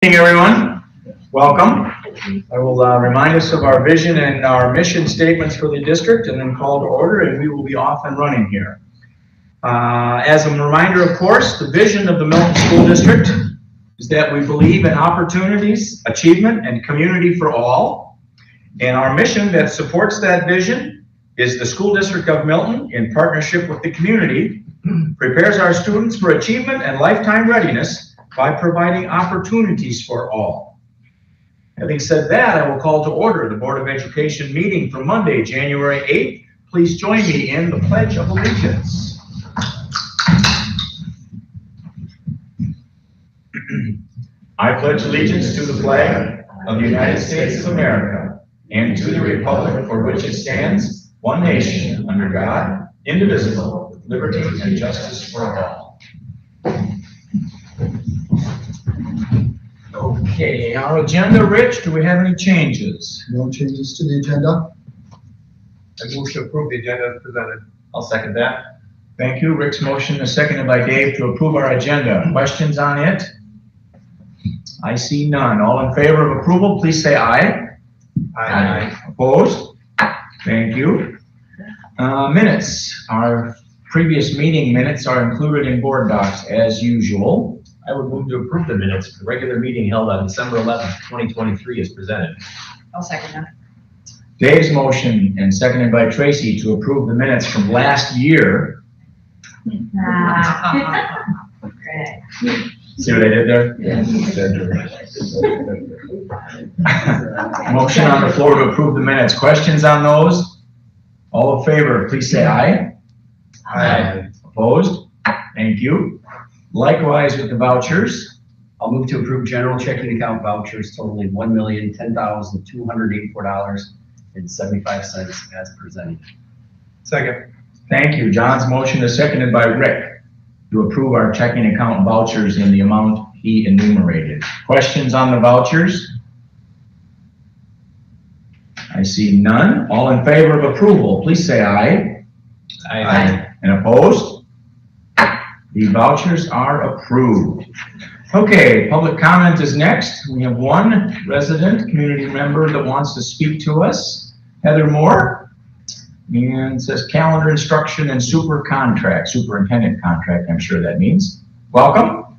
Good evening, everyone. Welcome. I will remind us of our vision and our mission statements for the district and then call to order, and we will be off and running here. As a reminder, of course, the vision of the Milton School District is that we believe in opportunities, achievement, and community for all. And our mission that supports that vision is the School District of Milton, in partnership with the community, prepares our students for achievement and lifetime readiness by providing opportunities for all. Having said that, I will call to order the Board of Education meeting for Monday, January 8th. Please join me in the Pledge of Allegiance. I pledge allegiance to the flag of the United States of America and to the republic for which it stands, one nation, under God, indivisible, with liberty and justice for all. Okay, our agenda, Rich, do we have any changes? No changes to the agenda. I move to approve the agenda as presented. I'll second that. Thank you. Rick's motion is seconded by Dave to approve our agenda. Questions on it? I see none. All in favor of approval, please say aye. Aye. Opposed? Thank you. Minutes. Our previous meeting minutes are included in board docs as usual. I would move to approve the minutes for the regular meeting held on December 11th, 2023 as presented. I'll second that. Dave's motion and seconded by Tracy to approve the minutes from last year. Great. See what I did there? Yeah. Motion on the floor to approve the minutes. Questions on those? All in favor, please say aye. Aye. Opposed? Thank you. Likewise with the vouchers. I'll move to approve general checking account vouchers totaling $1,010,284.75 as presented. Second. Thank you. John's motion is seconded by Rick to approve our checking account vouchers in the amount he enumerated. Questions on the vouchers? I see none. All in favor of approval, please say aye. Aye. And opposed? The vouchers are approved. Okay, public comment is next. We have one resident, community member that wants to speak to us. Heather Moore. And it says calendar instruction and superintendent contract, I'm sure that means. Welcome.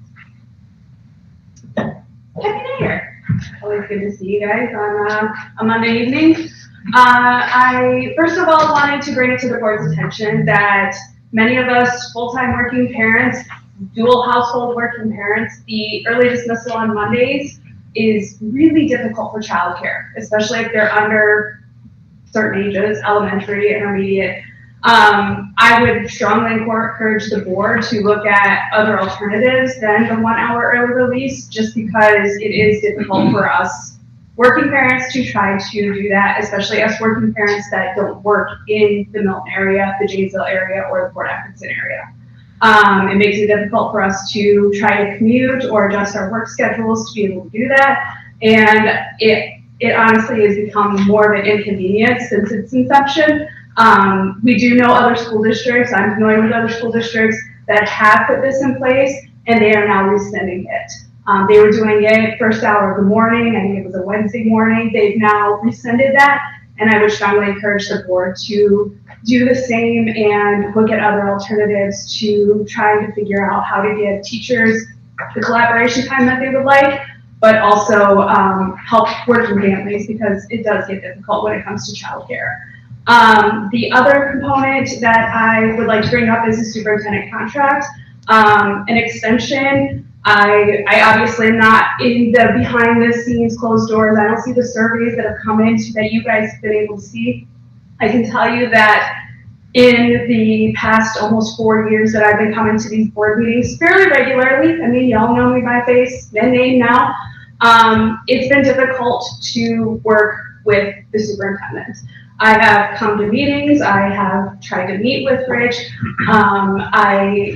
Happy New Year. Always good to see you guys on a Monday evening. I first of all wanted to bring it to the board's attention that many of us full-time working parents, dual household working parents, the early dismissal on Mondays is really difficult for childcare, especially if they're under certain ages, elementary, intermediate. I would strongly encourage the board to look at other alternatives than the 1 hour early release, just because it is difficult for us working parents to try to do that, especially us working parents that don't work in the Milton area, the Janesville area, or the Port Atkinson area. It makes it difficult for us to try to commute or adjust our work schedules to be able to do that. And it honestly has become more of an inconvenience since its inception. We do know other school districts, I'm familiar with other school districts that have put this in place, and they are now rescinding it. They were doing it first hour of the morning, I think it was a Wednesday morning. They've now rescinded that, and I would strongly encourage the board to do the same and look at other alternatives to try to figure out how to give teachers the collaboration time that they would like, but also help working families, because it does get difficult when it comes to childcare. The other component that I would like to bring up is the superintendent contract. An extension. I obviously am not in the behind the scenes closed doors. I don't see the surveys that have come in that you guys have been able to see. I can tell you that in the past almost 4 years that I've been coming to these board meetings fairly regularly, I mean, y'all know me by face and name now, it's been difficult to work with the superintendent. I have come to meetings, I have tried to meet with Rich.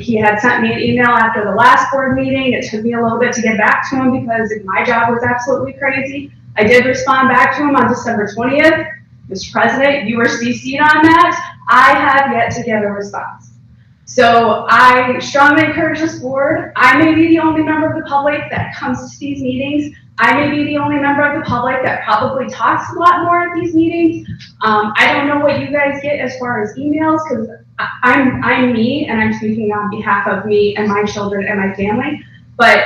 He had sent me an email after the last board meeting. It took me a little bit to get back to him because my job was absolutely crazy. I did respond back to him on December 20th. Mr. President, you were CC'd on that. I have yet to get a response. So I strongly encourage this board. I may be the only member of the public that comes to these meetings. I may be the only member of the public that probably talks a lot more at these meetings. I don't know what you guys get as far as emails, because I'm me, and I'm speaking on behalf of me and my children and my family. But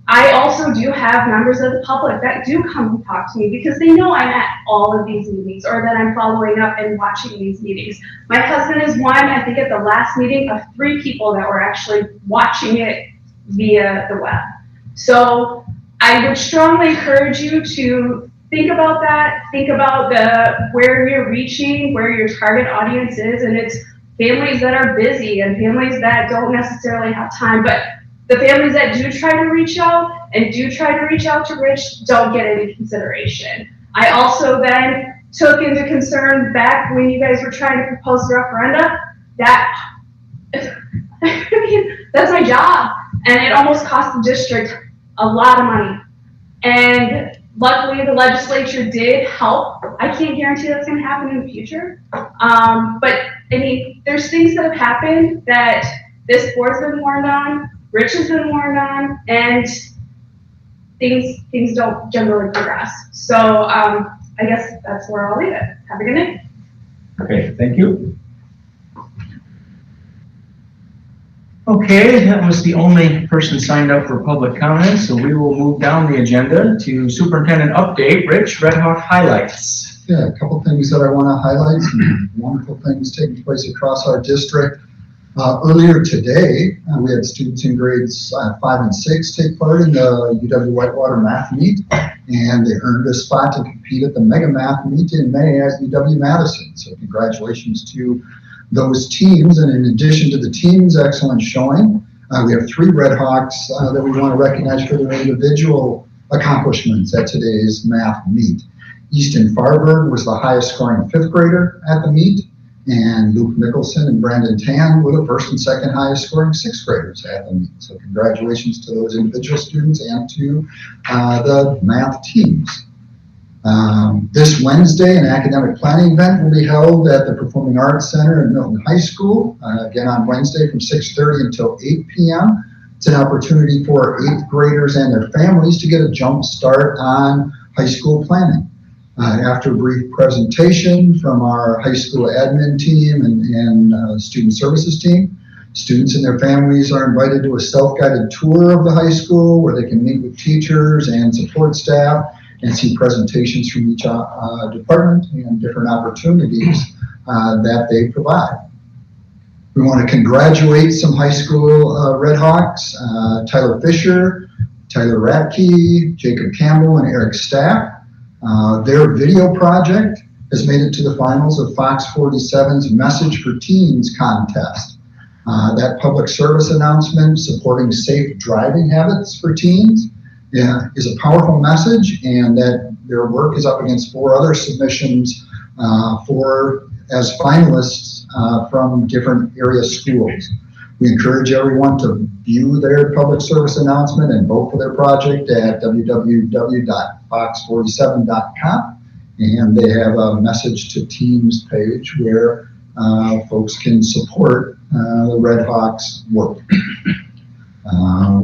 I also do have members of the public that do come and talk to me because they know I'm at all of these meetings, or that I'm following up and watching these meetings. My husband is one, I think at the last meeting, of 3 people that were actually watching it via the web. So I would strongly encourage you to think about that, think about where you're reaching, where your target audience is, and it's families that are busy and families that don't necessarily have time, but the families that do try to reach out and do try to reach out to Rich don't get any consideration. I also then took into concern back when you guys were trying to propose the referenda, that, I mean, that's my job. And it almost cost the district a lot of money. And luckily the legislature did help. I can't guarantee that's gonna happen in the future. But I mean, there's things that have happened that this board's been warned on, Rich has been warned on, and things don't generally progress. So I guess that's where I'll leave it. Have a good night. Okay, thank you. Okay, that was the only person signed up for public comment, so we will move down the agenda to superintendent update. Rich, Red Hawk highlights. Yeah, a couple things that I want to highlight, some wonderful things taking place across our district. Earlier today, we had students in grades 5 and 6 take part in the UW Whitewater Math Meet, and they earned a spot to compete at the Mega Math Meet in May at UW Madison. So congratulations to those teams. And in addition to the team's excellent showing, we have 3 Red Hawks that we want to recognize for their individual accomplishments at today's math meet. Easton Farberg was the highest scoring 5th grader at the meet, and Luke Mickelson and Brandon Tan were the first and second highest scoring 6th graders at the meet. So congratulations to those individual students and to the math teams. This Wednesday, an academic planning event will be held at the Performing Arts Center at Milton High School, again on Wednesday from 6:30 until 8 p.m. It's an opportunity for 8th graders and their families to get a jump start on high school planning. After a brief presentation from our high school admin team and student services team, students and their families are invited to a self-guided tour of the high school where they can meet with teachers and support staff and see presentations from each department and different opportunities that they provide. We want to congratulate some high school Red Hawks, Tyler Fisher, Tyler Ratke, Jacob Campbell, and Eric Stapp. Their video project has made it to the finals of Fox 47's Message for Teens contest. That public service announcement supporting safe driving habits for teens is a powerful message, and that their work is up against 4 other submissions as finalists from different area schools. We encourage everyone to view their public service announcement and vote for their project at www.fox47.com, and they have a message to teams page where folks can support the Red Hawks work.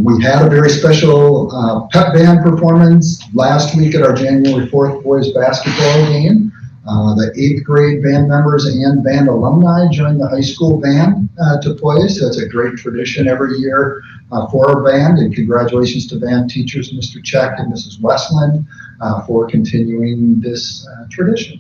We had a very special pep band performance last week at our January 4th boys basketball game. The 8th grade band members and band alumni joined the high school band to play. So it's a great tradition every year for our band, and congratulations to band teachers, Mr. Check and Mrs. Westland, for continuing this tradition.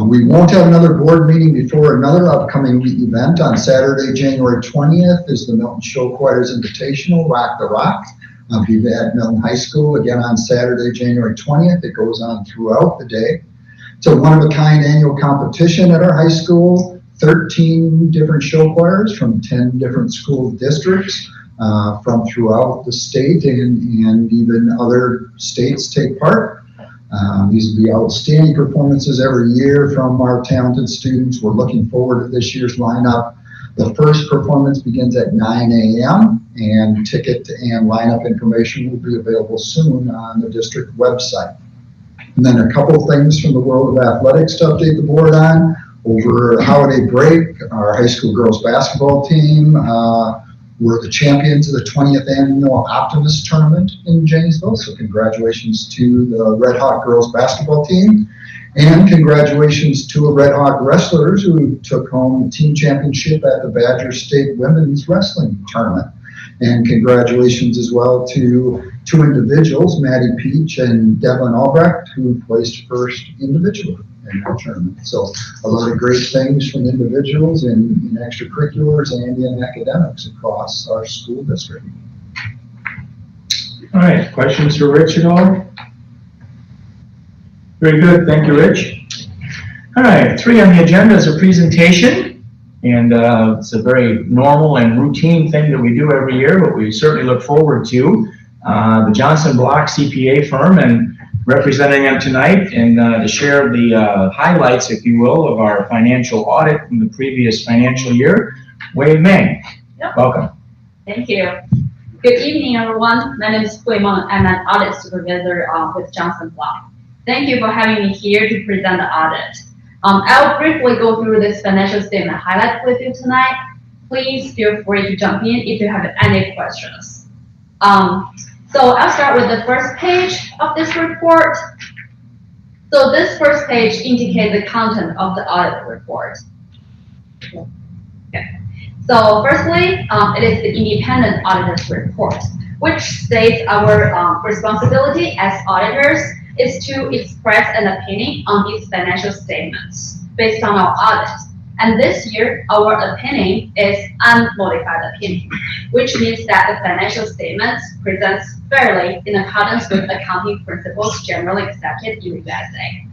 We won't have another board meeting before another upcoming event. On Saturday, January 20th is the Milton Show Choirs Invitational, Rock the Rock. I'll be at Milton High School again on Saturday, January 20th. It goes on throughout the day. It's a one-of-a-kind annual competition at our high school. 13 different show choirs from 10 different school districts from throughout the state and even other states take part. These will be outstanding performances every year from our talented students. We're looking forward to this year's lineup. The first performance begins at 9 a.m. and ticket and lineup information will be available soon on the district website. And then a couple things from the world of athletics to update the board on. Over holiday break, our high school girls basketball team were the champions of the 20th annual Optimist Tournament in Janesville. So congratulations to the Red Hawk girls basketball team. And congratulations to the Red Hawk wrestlers who took home the team championship at the Badger State Women's Wrestling Tournament. And congratulations as well to two individuals, Maddie Peach and Devlin Albrecht, who placed first individually in that tournament. So a lot of great things from individuals in extracurriculars and in academics across our school district. All right, questions for Rich at all? Very good, thank you, Rich. All right, 3 on the agenda is a presentation, and it's a very normal and routine thing that we do every year, but we certainly look forward to. The Johnson Block CPA firm, and representing them tonight, and to share the highlights, if you will, of our financial audit from the previous financial year, Wei Meng. Yep. Welcome. Thank you. Good evening, everyone. My name is Hui Meng. I'm an audit supervisor with Johnson Block. Thank you for having me here to present the audit. I'll briefly go through this financial statement highlights with you tonight. Please feel free to jump in if you have any questions. So I'll start with the first page of this report. So this first page indicates the content of the audit report. Okay. So firstly, it is the independent auditor's report, which states our responsibility as auditors is to express an opinion on these financial statements based on our audit. And this year, our opinion is unmodified opinion, which means that the financial statements presents fairly in accordance with accounting principles generally accepted in the USA.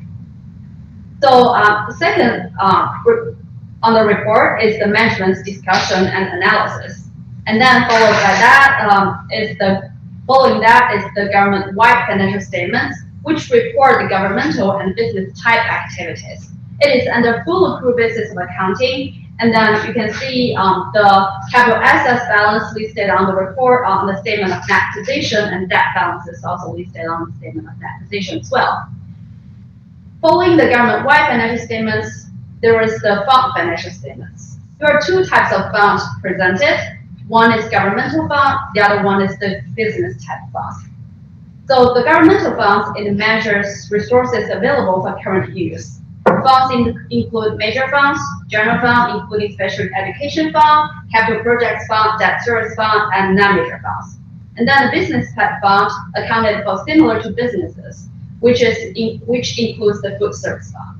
So the second on the report is the management's discussion and analysis. And then followed by that is the government-wide financial statements, which report the governmental and business type activities. It is under full accrual basis of accounting, and then you can see the capital assets balance listed on the report on the statement of net position, and debt balance is also listed on the statement of net position as well. Following the government-wide financial statements, there is the fund financial statements. There are 2 types of funds presented. One is governmental fund, the other one is the business type fund. So the governmental funds, it measures resources available for current use. Funds include major funds, general fund, including special education fund, capital projects fund, debt service fund, and non-major funds. And then the business type fund accounted for similar to businesses, which includes the food service fund.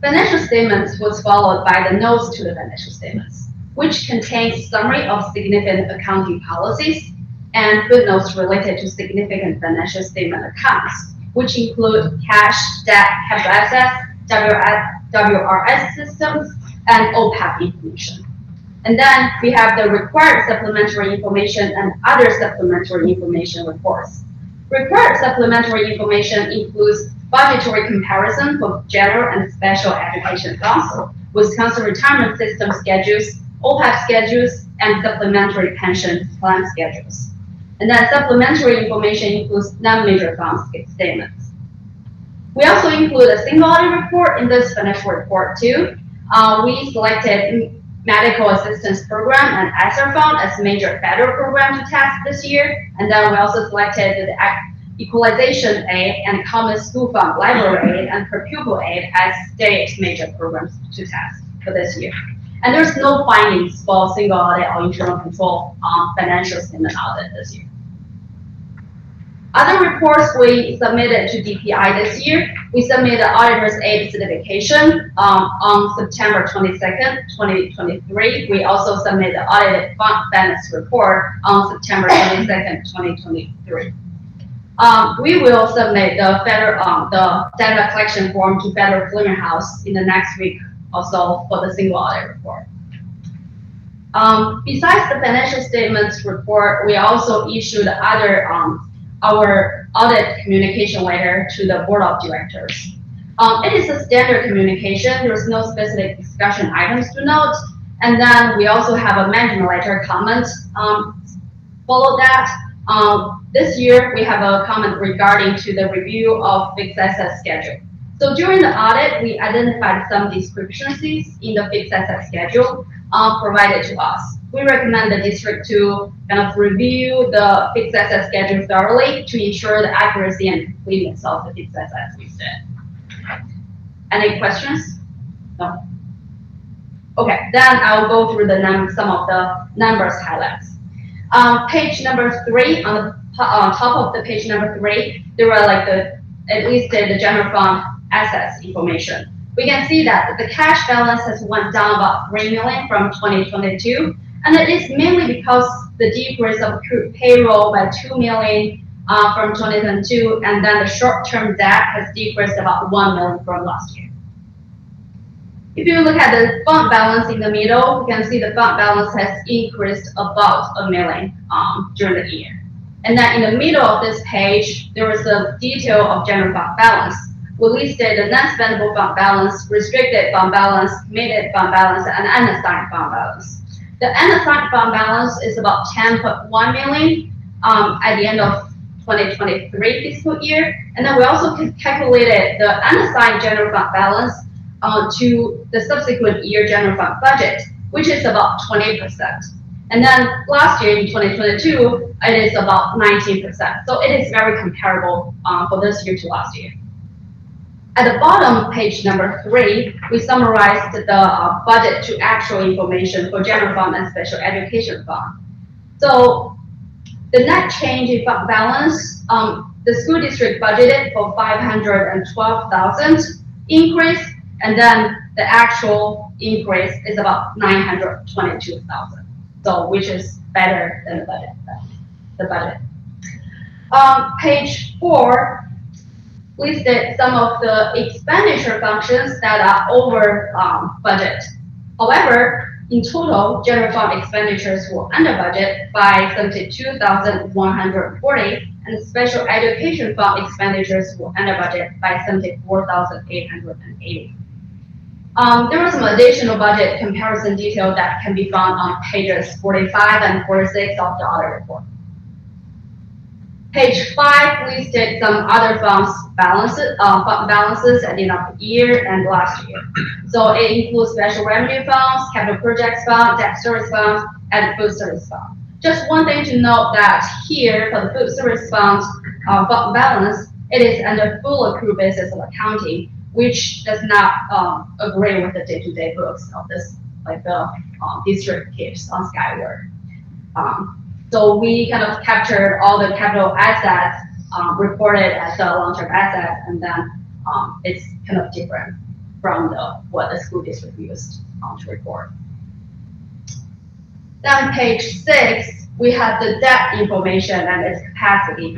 Financial statements was followed by the notes to the financial statements, which contains summary of significant accounting policies and footnotes related to significant financial statement accounts, which include cash, debt, capital assets, WRS systems, and OPAP information. And then we have the required supplementary information and other supplementary information reports. Required supplementary information includes budgetary comparison for general and special education funds, Wisconsin retirement system schedules, OPAP schedules, and supplementary pension plan schedules. And then supplementary information includes non-major funds statements. We also include a single audit report in this financial report too. We selected Medical Assistance Program and ESSER Fund as major federal program to test this year. And then we also selected the Equalization Aid and Common School Fund Library Aid and Per Pupil Aid as state major programs to test for this year. And there's no findings for single audit or internal control on financial statement audit this year. Other reports we submitted to DPI this year, we submitted Auditor's Aid certification on September 22nd, 2023. We also submitted the Audited Fund Balance Report on September 22nd, 2023. We will submit the the data collection form to Federal Clearinghouse in the next week or so for the single audit report. Besides the financial statements report, we also issued other our audit communication letter to the board of directors. It is a standard communication. There's no specific discussion items to note. And then we also have a management letter comment. Follow that. This year we have a comment regarding to the review of fixed asset schedule. So during the audit, we identified some discrepancies in the fixed asset schedule provided to us. We recommend the district to kind of review the fixed asset schedule thoroughly to ensure the accuracy and completeness of the fixed assets listed. Any questions? No? Okay, then I'll go through some of the numbers highlights. Page number 3, on top of the page number 3, there were like at least the general fund assets information. We can see that the cash balance has went down about 3 million from 2022, and it is mainly because the decrease of accrued payroll by 2 million from 2022, and then the short-term debt has decreased about 1 million from last year. If you look at the fund balance in the middle, you can see the fund balance has increased about 1 million during the year. And then in the middle of this page, there is a detail of general fund balance. We listed the non-spendable fund balance, restricted fund balance, committed fund balance, and unassigned fund balance. The unassigned fund balance is about 10.1 million at the end of 2023 fiscal year. And then we also calculated the unassigned general fund balance to the subsequent year general fund budget, which is about 20%. And then last year in 2022, it is about 19%. So it is very comparable for this year to last year. At the bottom, page number 3, we summarized the budget to actual information for general fund and special education fund. So the net change in fund balance, the school district budgeted for 512,000 increase, and then the actual increase is about 922,000. So which is better than the budget. Page 4 listed some of the expenditure functions that are over budget. However, in total, general fund expenditures were under budget by 72,140, and special education fund expenditures were under budget by 74,880. There was some additional budget comparison detail that can be found on pages 45 and 46 of the audit report. Page 5 listed some other funds balances, fund balances at the end of the year and last year. So it includes special revenue funds, capital projects fund, debt service fund, and food service fund. Just one thing to note that here for the food service fund fund balance, it is under full accrued basis of accounting, which does not agree with the day-to-day books of this, like the district keeps on Skyward. So we kind of captured all the capital assets reported as a long-term asset, and then it's kind of different from what the school district used to report. Then page 6, we have the debt information and its capacity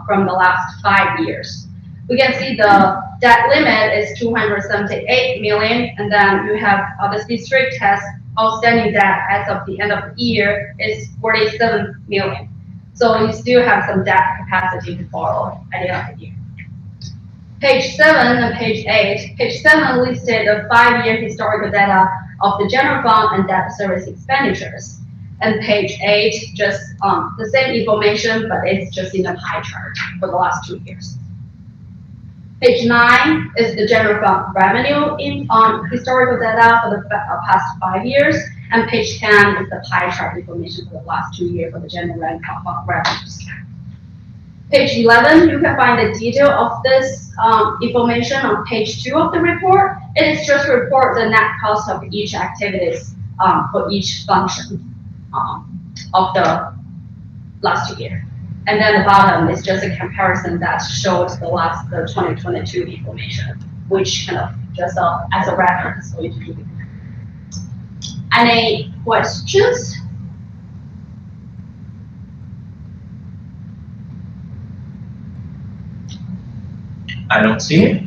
from the last 5 years. We can see the debt limit is 278 million, and then you have the district has outstanding debt as of the end of the year is 47 million. So you still have some debt capacity to borrow at the end of the year. Page 7 and page 8. Page 7 listed the 5-year historical data of the general fund and debt service expenditures. And page 8, just the same information, but it's just in a pie chart for the last 2 years. Page 9 is the general fund revenue in historical data for the past 5 years, and page 10 is the pie chart information for the last 2 years for the general fund revenues. Page 11, you can find the detail of this information on page 2 of the report. It is just report the net cost of each activities for each function of the last year. And then the bottom is just a comparison that shows the 2022 information, which kind of just as a reference for you to do. Any questions? I don't see it.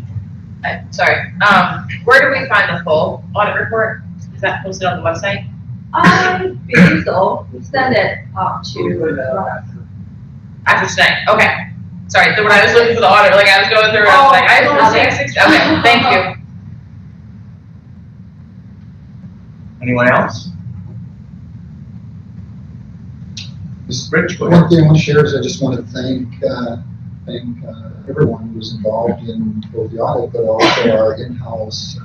Sorry, where do we find the full audit report? Is that posted on the website? I believe so. We send it to. After tonight, okay. Sorry, so when I was looking for the audit, like I was going through, I was like, I don't see 60, okay, thank you. Anyone else? Mrs. Rich, go One ahead. thing I want to share is I just want to thank thank everyone who's involved in both the audit, but also our in-house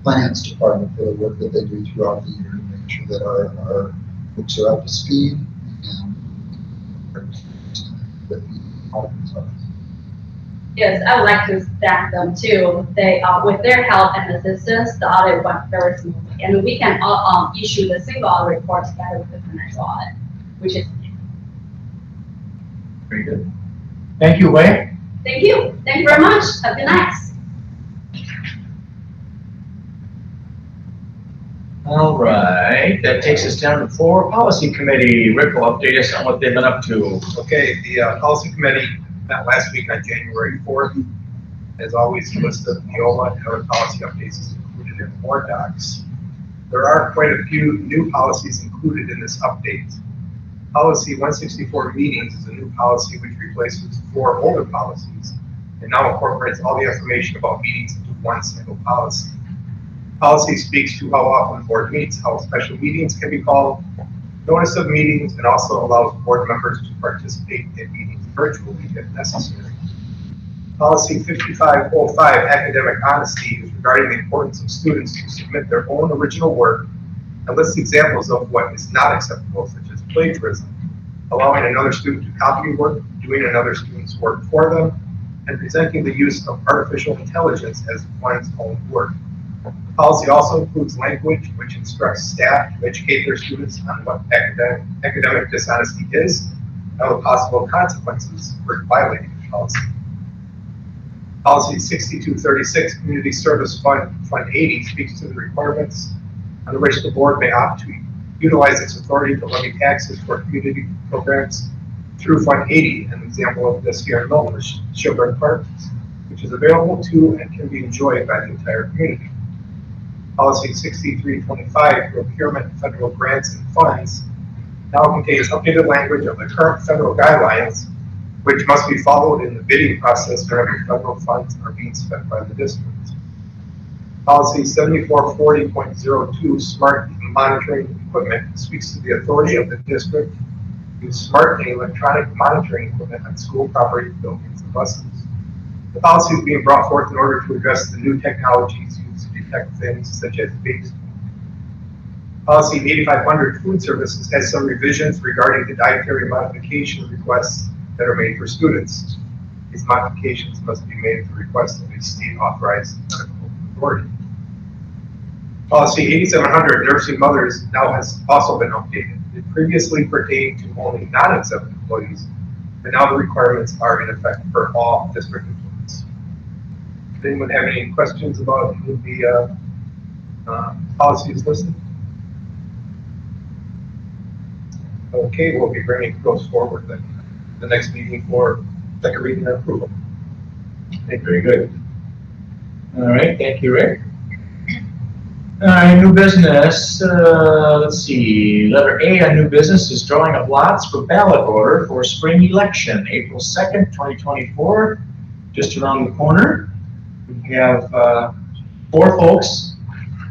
finance department for the work that they do throughout the year to make sure that our books are up to speed and with the audit results. Yes, I would like to thank them too. They, with their help and assistance, the audit went very smoothly. And we can issue the single audit report together with the financial audit, which is, Very good. Thank you, Wei. thank you. Thank you very much. Have a good night. All right, that takes us down to 4 Policy Committee. Rick will update us on what they've been up to. Okay, the policy committee met last week on January 4th. As always, a list of Neola and other policy updates is included in board docs. There are quite a few new policies included in this update. Policy 164 meetings is a new policy which replaces 4 older policies and now incorporates all the information about meetings into one single policy. Policy speaks to how often the board meets, how special meetings can be called, notice of meetings, and also allows board members to participate in meetings virtually if necessary. Policy 5505, academic honesty, is regarding the importance of students to submit their own original work and lists examples of what is not acceptable, such as plagiarism, allowing another student to copy work, doing another student's work for them, and presenting the use of artificial intelligence as one's own work. The policy also includes language which instructs staff to educate their students on what academic dishonesty is and the possible consequences for violating the policy. Policy 6236, Community Service Fund 80, speaks to the requirements under which the board may opt to utilize its authority to levy taxes for community programs through Fund 80. An example of this here in Milton is Sugar Park, which is available to and can be enjoyed by the entire community. Policy 6325, procurement of federal grants and funds, now contains updated language of the current federal guidelines, which must be followed in the bidding process whenever federal funds are being spent by the district. Policy 7440.02, smart monitoring equipment, speaks to the authority of the district to use smart and electronic monitoring equipment on school property, buildings, and buses. The policy is being brought forth in order to address the new technologies used to detect things such as base. Policy 8500, food services, has some revisions regarding the dietary modification requests that are made for students. These modifications must be made at the request of a state-authorized medical authority. Policy 8700, nursing mothers, now has also been updated. It previously pertained to only non-exempt employees, but now the requirements are in effect for all district employees. Does anyone have any questions about any of the policies listed? Okay, we'll be bringing those forward then the next meeting for second reading and approval. Okay, very good. All right, thank you, Rick. All right, new business, let's see, letter A on new business is drawing of lots for ballot order for spring election, April 2nd, 2024, just around the corner. We have 4 folks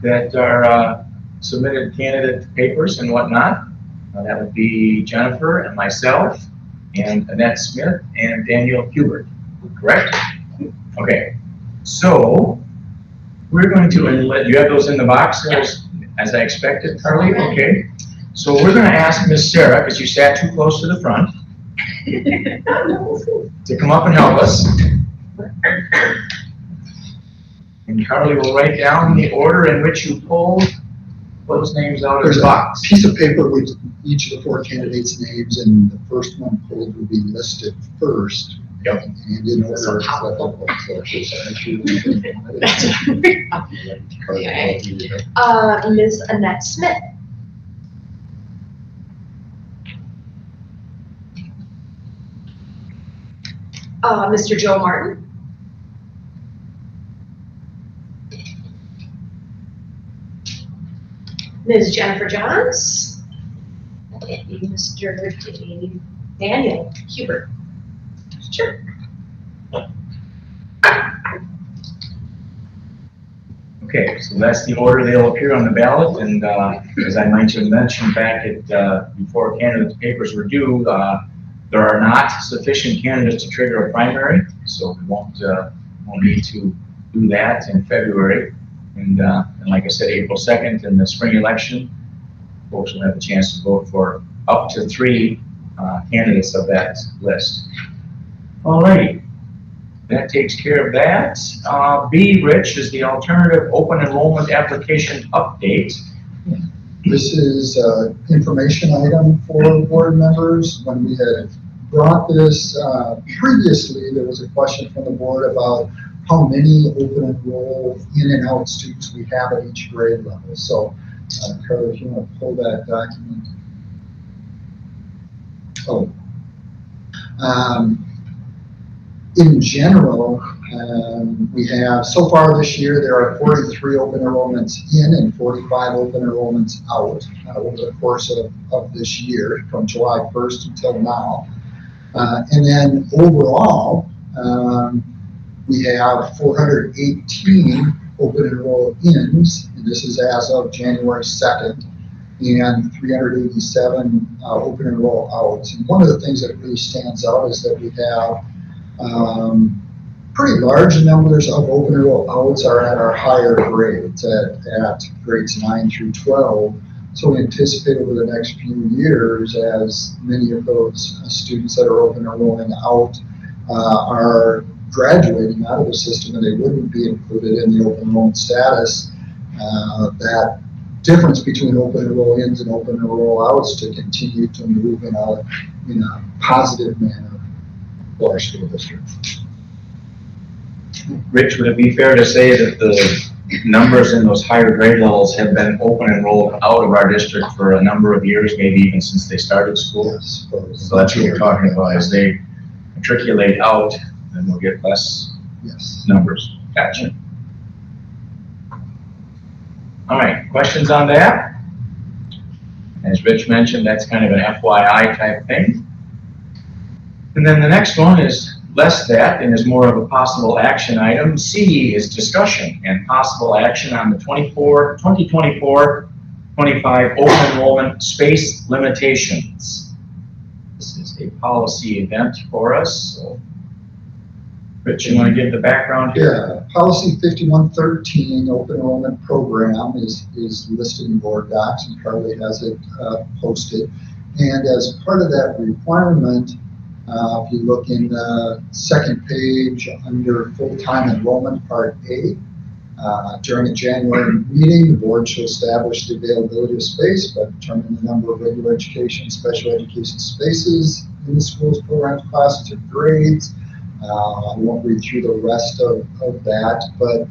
that are submitted candidate papers and whatnot. That would be Jennifer and myself, and Annette Smith, and Daniel Hubert, correct? Okay, so we're going to, and let you have those in the box as I expected, Carly? Okay, so we're going to ask Miss Sarah, because you sat too close to the front, to come up and help us. And Carly will write down the order in which you pulled those names out of There's the a box. piece of paper with each of the 4 candidates' names, and the first one pulled will be listed first. Yep. And in order. So powerful. Ms. Annette Smith. Mr. Joe Martin. Ms. Jennifer Johns. And Mr. Daniel Hubert. Sure. Okay, so that's the order they'll appear on the ballot, and as I mentioned back at before candidates' papers were due, There are not sufficient candidates to trigger a primary, so we won't need to do that in February. And like I said, April 2nd in the spring election, folks will have a chance to vote for up to 3 candidates of that list. All righty, that takes care of that. B, Rich, is the alternative open enrollment application update. This is an information item for board members. When we had brought this previously, there was a question from the board about how many open enroll in and out students we have at each grade level. So, Carla, if you want to pull that document. In general, we have, so far this year, there are 43 open enrollments in and 45 open enrollments out over the course of this year, from July 1st until now. And then overall, we have 418 open enroll-ins, and this is as of January 2nd, and 387 open enroll-outs. And one of the things that really stands out is that we have pretty large numbers of open enroll-outs are at our higher grades, at grades 9 through 12. So we anticipate over the next few years, as many of those students that are open enrolling out are graduating out of the system and they wouldn't be included in the open enrollment status, that difference between open enroll-ins and open enroll-outs to continue to move in a positive manner for our school district. Rich, would it be fair to say that the numbers in those higher grade levels have been open enrolled out of our district for a number of years, maybe even since they started school? Yes. So that's what we're talking about. As they matriculate out, then we'll get less numbers. Gotcha. All right, questions on that? As Rich mentioned, that's kind of an FYI type thing. And then the next one is less that and is more of a possible action item. C is discussion and possible action on the 2024-25 open enrollment space limitations. This is a policy event for us. So, Rich, you want to give the background here? Yeah, policy 5113, open enrollment program, is listed in board docs, and Carly has it posted. And as part of that requirement, if you look in the second page under full-time enrollment, part A, during a January meeting, the board shall establish the availability of space by determining the number of regular education, special education spaces in the school's programs, classes, or grades. I won't read through the rest of that, but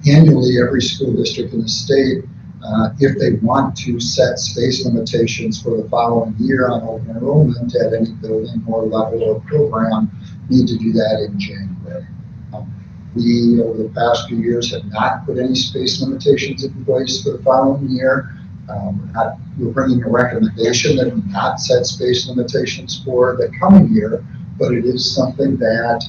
annually, every school district in the state, if they want to set space limitations for the following year on open enrollment at any building or level or program, need to do that in January. We, over the past few years, have not put any space limitations in place for the following year. We're bringing a recommendation that we not set space limitations for the coming year, but it is something that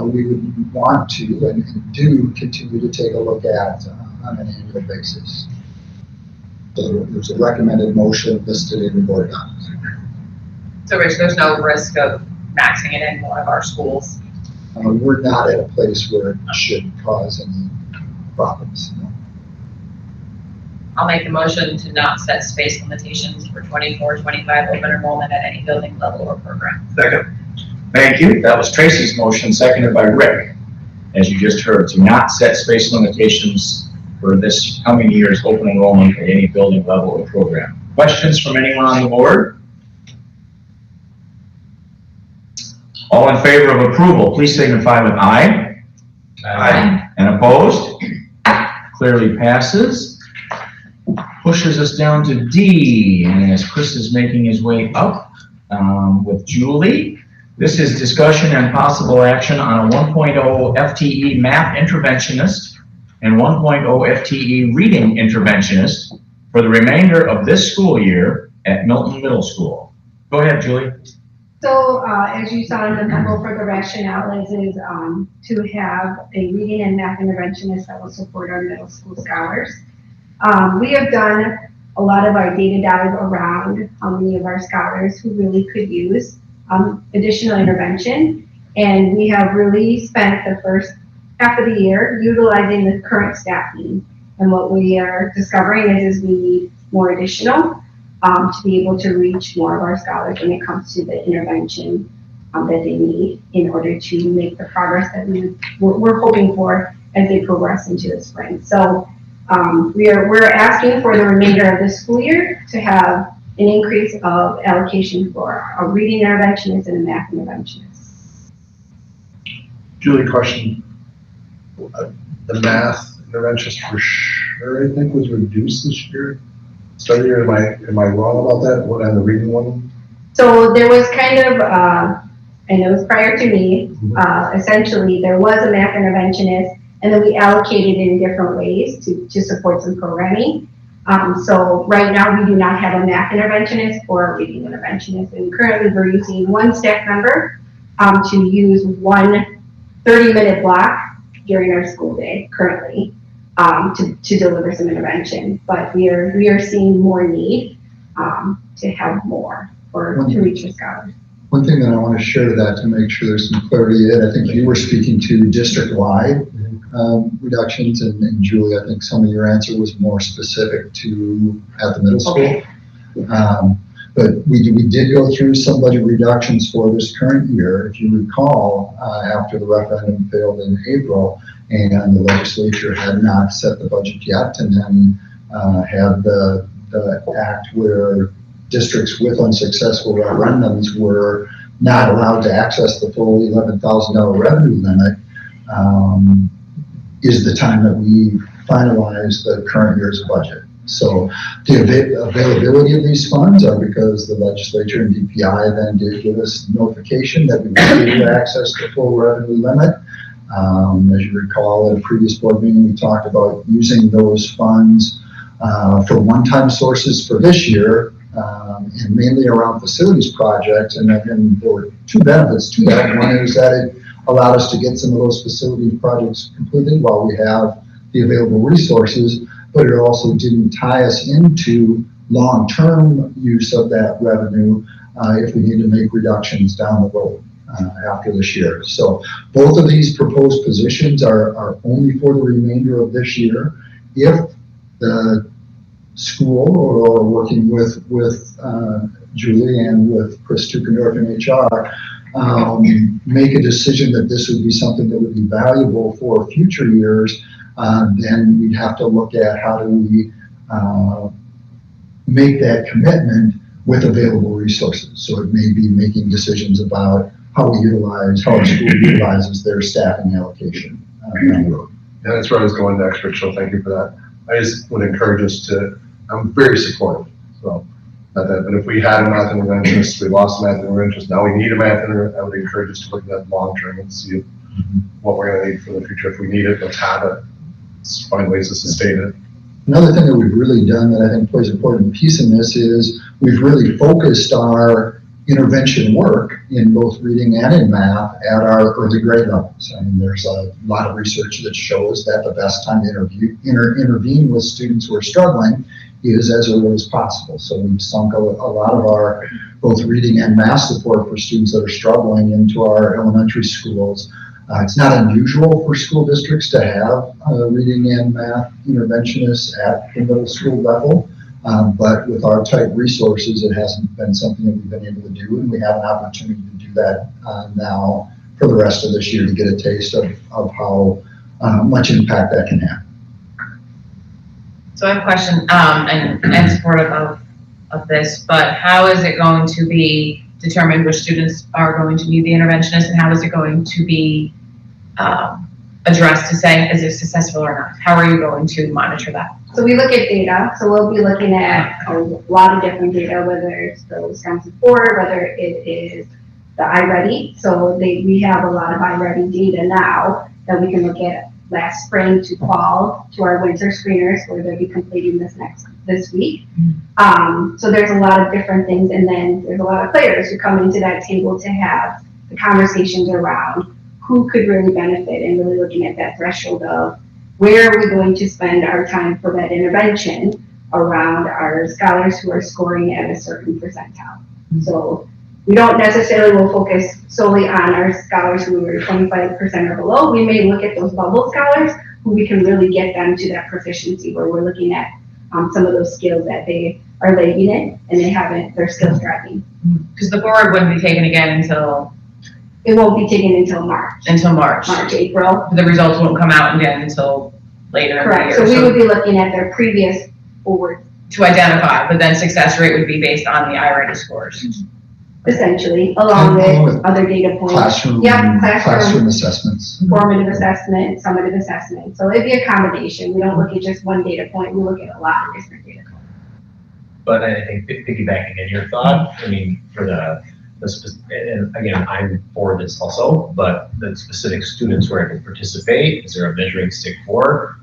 we would want to and do continue to take a look at on an annual basis. So there's a recommended motion listed in the board docs. So Rich, there's no risk of maxing it in one of our schools? We're not at a place where it should cause any problems. No. I'll make the motion to not set space limitations for 24-25 open enrollment at any building level or program. Second. Thank you. That was Tracy's motion, seconded by Rick. As you just heard, to not set space limitations for this coming year's open enrollment at any building level or program. Questions from anyone on the board? All in favor of approval, please signify with aye. Aye. And opposed? Clearly passes. Pushes us down to D, and as Chris is making his way up with Julie, this is discussion and possible action on a 1.0 FTE math interventionist and 1.0 FTE reading interventionist for the remainder of this school year at Milton Middle School. Go ahead, Julie. So as you saw in the memo, for the rationale is to have a reading and math interventionist that will support our middle school scholars. We have done a lot of our data dive around how many of our scholars who really could use additional intervention. And we have really spent the first half of the year utilizing the current staffing. And what we are discovering is we need more additional to be able to reach more of our scholars when it comes to the intervention that they need in order to make the progress that we're hoping for as they progress into the spring. So we're asking for the remainder of this school year to have an increase of allocation for a reading interventionist and a math interventionist. Julie, question. The math interventionist for sure, I think, was reduced this year. Study year, am I wrong about that? What on the reading one? So there was kind of, and it was prior to me, essentially there was a math interventionist, and then we allocated it in different ways to support some programming. So right now we do not have a math interventionist or a reading interventionist, and currently we're using one staff member to use one 30-minute block during our school day currently to deliver some intervention. But we are seeing more need to have more to reach the scholars. One thing that I want to share that to make sure there's some clarity in, I think you were speaking to district-wide reductions, and Julie, I think some of your answer was more specific to at the middle school. Okay. But we did go through some budget reductions for this current year. If you recall, after the referendum failed in April and the legislature had not set the budget yet, and then had the act where districts with unsuccessful referendums were not allowed to access the full $11,000 revenue limit, is the time that we finalize the current year's budget. So the availability of these funds are because the legislature and DPI then did give us notification that we would be able to access the full revenue limit. As you recall, at a previous board meeting, we talked about using those funds for one-time sources for this year, and mainly around facilities projects. And there were two benefits to that. One is that it allowed us to get some of those facilities projects completed while we have the available resources, but it also didn't tie us into long-term use of that revenue if we need to make reductions down the road after this year. So both of these proposed positions are only for the remainder of this year. If the school, or working with Julie and with Chris Tukendorf in HR, make a decision that this would be something that would be valuable for future years, then we'd have to look at how do we make that commitment with available resources. So it may be making decisions about how our school utilizes their staffing allocation down the road. Yeah, that's where I was going next, Rich, so thank you for that. I just would encourage us to, I'm very supportive, so not that, but if we had a math interventionist, we lost a math interventionist, now we need a math interventionist, I would encourage us to look at that long term and see what we're going to need for the future. If we need it, let's have it. Let's find ways to sustain it. Another thing that we've really done that I think plays an important piece in this is we've really focused our intervention work in both reading and in math at our early grade levels. I mean, there's a lot of research that shows that the best time to intervene with students who are struggling is as early as possible. So we've sunk a lot of our both reading and math support for students that are struggling into our elementary schools. It's not unusual for school districts to have reading and math interventionists at the middle school level, but with our tight resources, it hasn't been something that we've been able to do, and we have an opportunity to do that now for the rest of this year to get a taste of how much impact that can have. So I have a question, and supportive of this, but how is it going to be determined which students are going to need the interventionist, and how is it going to be addressed to say, is it successful or not? How are you going to monitor that? So we look at data, so we'll be looking at a lot of different data, whether it's the Wisconsin Board, whether it is the iReady. So we have a lot of iReady data now that we can look at last spring to fall to our winter screeners, where they'll be completing this week. So there's a lot of different things, and then there's a lot of players who come into that table to have the conversations around who could really benefit, and really looking at that threshold of where are we going to spend our time for that intervention around our scholars who are scoring at a certain percentile. So We don't necessarily will focus solely on our scholars who are 25% or below. We may look at those bubble scholars who we can really get them to that proficiency where we're looking at some of those skills that they are lagging in and they haven't, their skills driving. Because the board wouldn't be taken again until It won't be taken until March, April. The results won't come out again until later in the Correct, year. so we would be looking at their previous board, To identify, but then success rate would be based on the iReady scores. essentially, along with other data points. Classroom, Yep, classroom assessments. Formative assessment, summative assessment, so it'd be a combination, we don't look at just one data point, we look at a lot of different data points. But I think piggybacking in your thought, I mean, for and again, I'm for this also, but the specific students who are able to participate, is there a measuring stick for?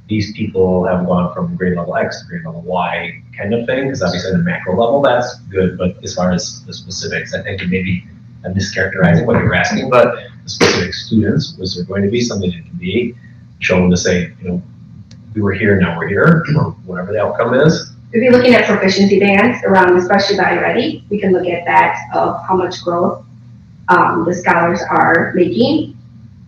These people have gone from grade level X to grade level Y kind of thing, because obviously at the macro level, that's good, but as far as the specifics, I think maybe I'm mischaracterizing what you're asking, but the specific students, was there going to be something that can be shown to say, you know, we were here, now we're here, or whatever the outcome is? If you're looking at proficiency bands around, especially by iReady, we can look at that of how much growth the scholars are making.